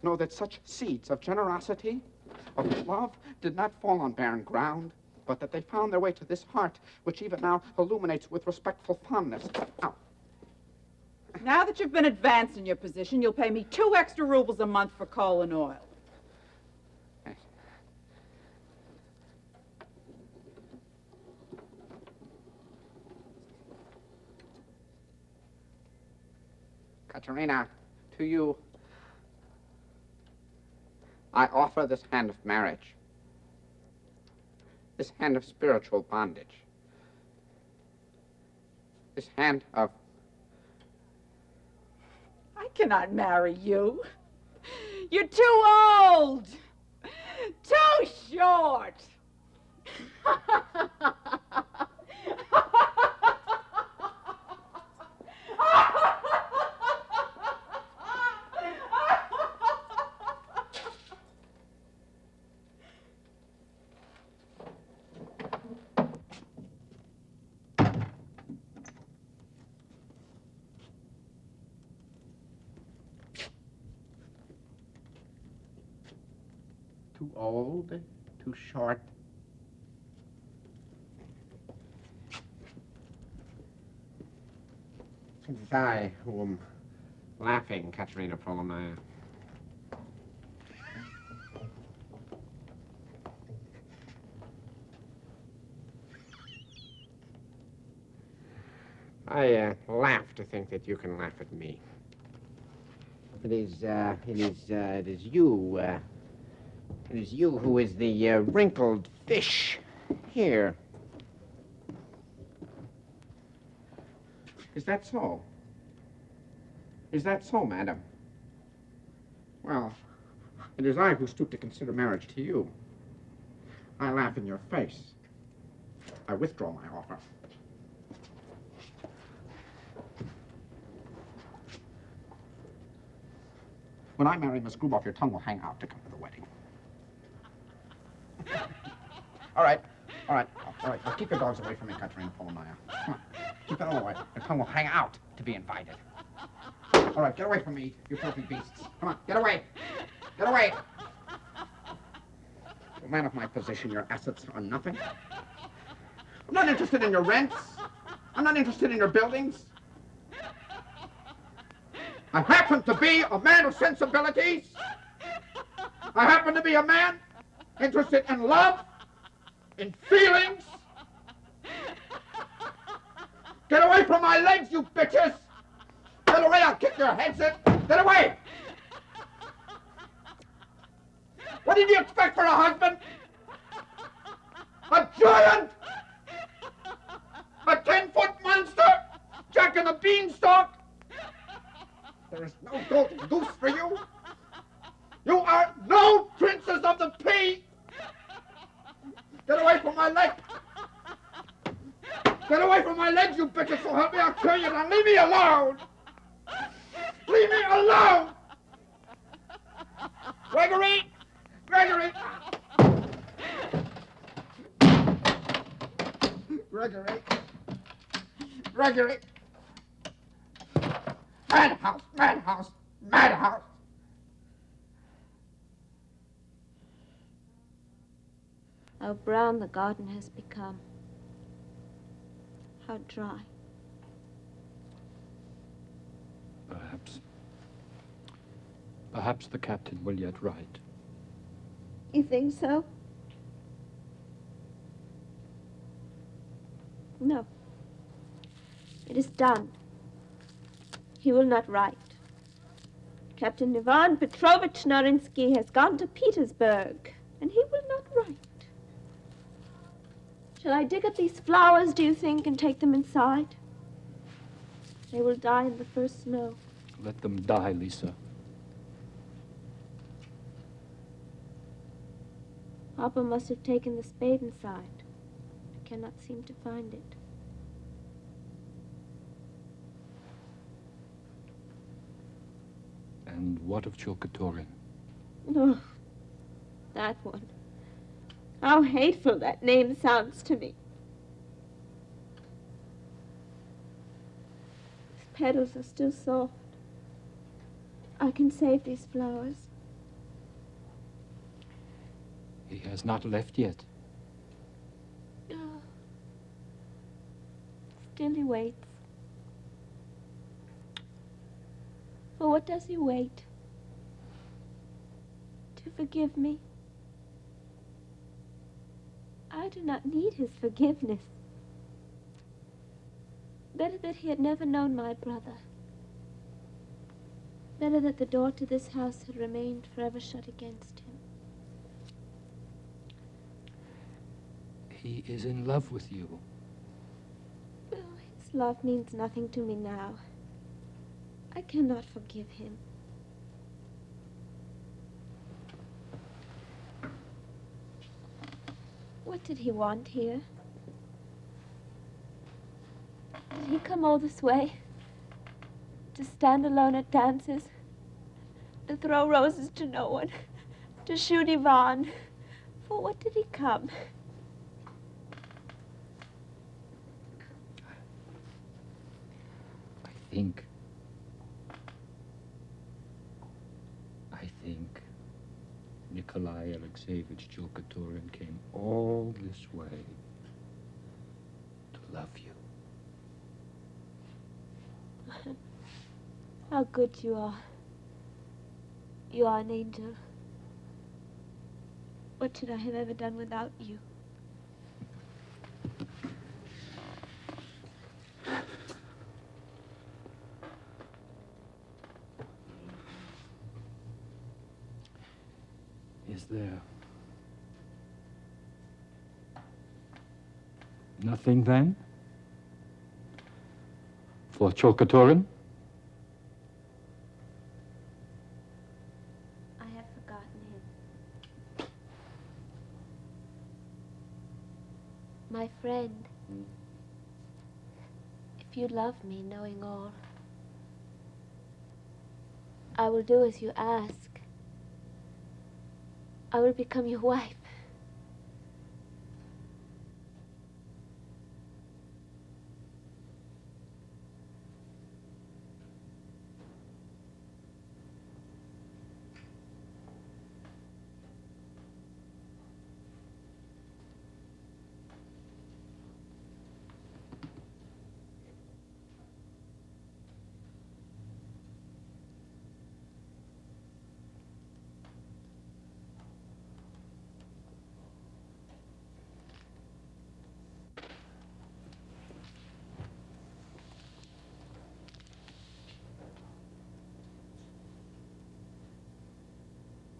Know that such seeds of generosity, of love, did not fall on barren ground, but that they found their way to this heart, which even now illuminates with respectful fondness. Ow. Now that you've been advanced in your position, you'll pay me 2 extra rubles a month for coal and oil. Katerina, to you, I offer this hand of marriage, this hand of spiritual bondage, this hand of... I cannot marry you. You're too old, too short. Too old, too short. It is I who am laughing, Katerina Polomnaya. I laugh to think that you can laugh at me. It is you. It is you who is the wrinkled fish here. Is that so? Is that so, madam? Well, it is I who stoop to consider marriage to you. I laugh in your face. I withdraw my offer. When I marry Miss Gruboff, your tongue will hang out to come to the wedding. All right. Now keep your dogs away from me, Katerina Polomaya. Come on, keep them away. Your tongue will hang out to be invited. All right, get away from me, you filthy beasts. Come on, get away. Get away. A man of my position, your assets are nothing. I'm not interested in your rents. I'm not interested in your buildings. I happen to be a man of sensibilities. I happen to be a man interested in love, in feelings. Get away from my legs, you bitches! Get away, I'll kick your heads in! Get away! What did you expect for a husband? A giant? A 10-foot monster? Jack and the Beanstalk? There is no golden goose for you. You are no princess of the pea. Get away from my leg. Get away from my legs, you bitches, so help me, I'll kill you. Now leave me alone. Leave me alone. Gregory! Gregory! Gregory! Gregory! Madhouse! Madhouse! Madhouse! How brown the garden has become. How dry. Perhaps the captain will yet write. You think so? No. It is done. He will not write. Captain Ivan Petrovich Norinsky has gone to Petersburg, and he will not write. Shall I dig up these flowers, do you think, and take them inside? They will die in the first snow. Let them die, Lisa. Papa must have taken the spade inside. I cannot seem to find it. And what of Chilkaturin? Oh, that one. How hateful that name sounds to me. His petals are still soft. I can save these flowers. He has not left yet. Oh. Still he waits. For what does he wait? To forgive me? I do not need his forgiveness. Better that he had never known my brother. Better that the door to this house had remained forever shut against him. He is in love with you. Oh, his love means nothing to me now. I cannot forgive him. What did he want here? Did he come all this way? To stand alone at dances? To throw roses to no one? To shoot Ivan? For what did he come? I think Nikolai Alexeyevich Chilkaturin came all this way to love you. How good you are. You are an angel. What should I have ever done without you? Is there nothing then? For Cholkatorin? I have forgotten him. My friend, if you love me, knowing all, I will do as you ask. I will become your wife.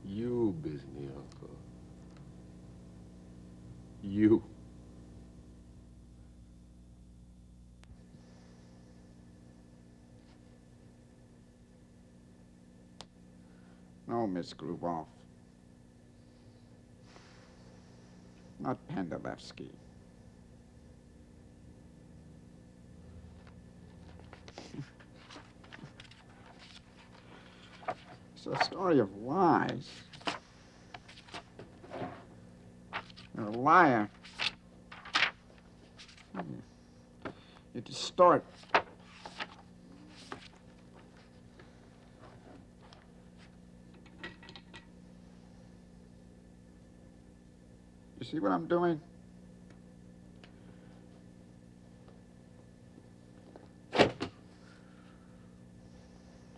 You, Bizniako. You. No, Miss Grubov. Not Pandalevsky. It's a story of lies. You're a liar. You distort. You see what I'm doing?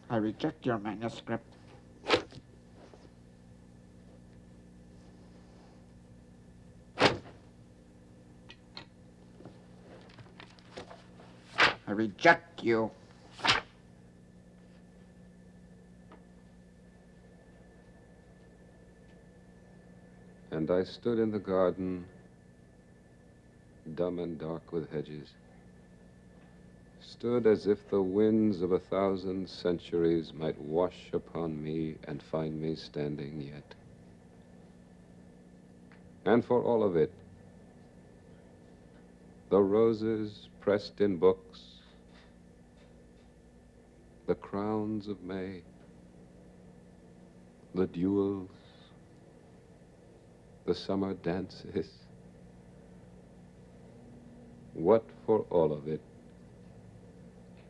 I reject your manuscript. I reject you. And I stood in the garden, dumb and dark with hedges. Stood as if the winds of 1,000 centuries might wash upon me and find me standing yet. And for all of it, the roses pressed in books, the crowns of May, the duels, the summer dances. What for all of it,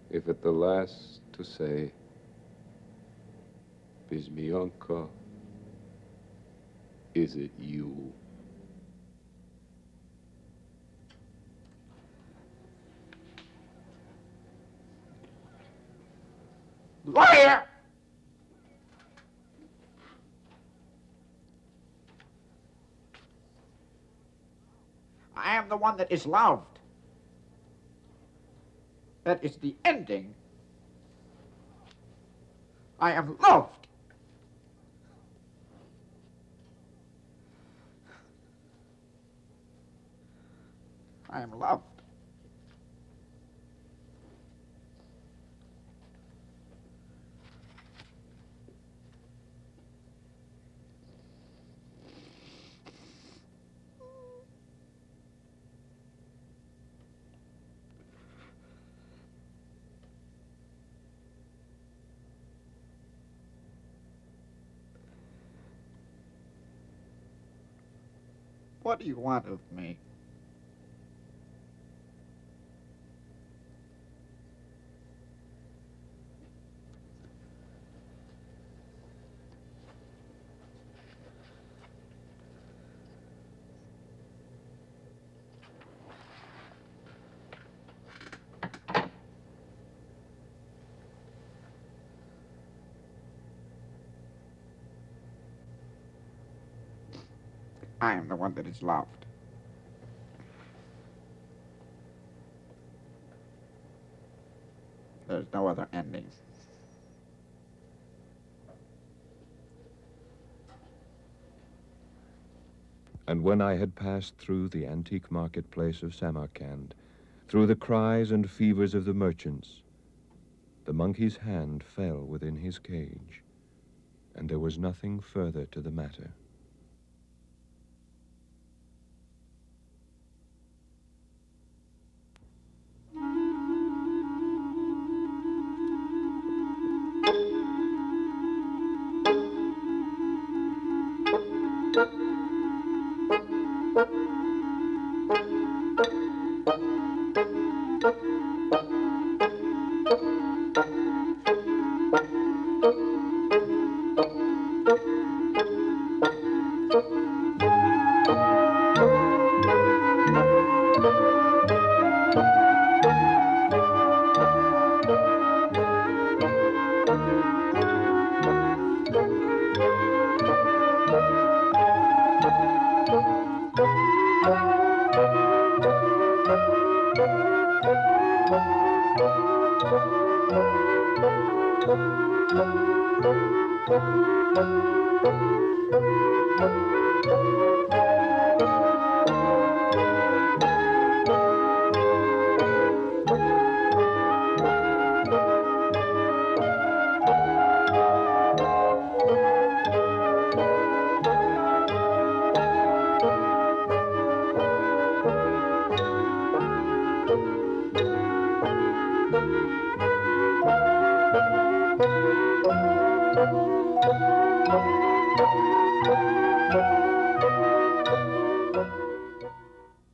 if at the last to say, Bizmionka, is it you? Liar! I am the one that is loved. That is the ending. I am loved. I am loved. What do you want of me? I am the one that is loved. There's no other ending. And when I had passed through the antique marketplace of Samarkand, through the cries and fevers of the merchants, The monkey's hand fell within his cage, and there was nothing further to the matter.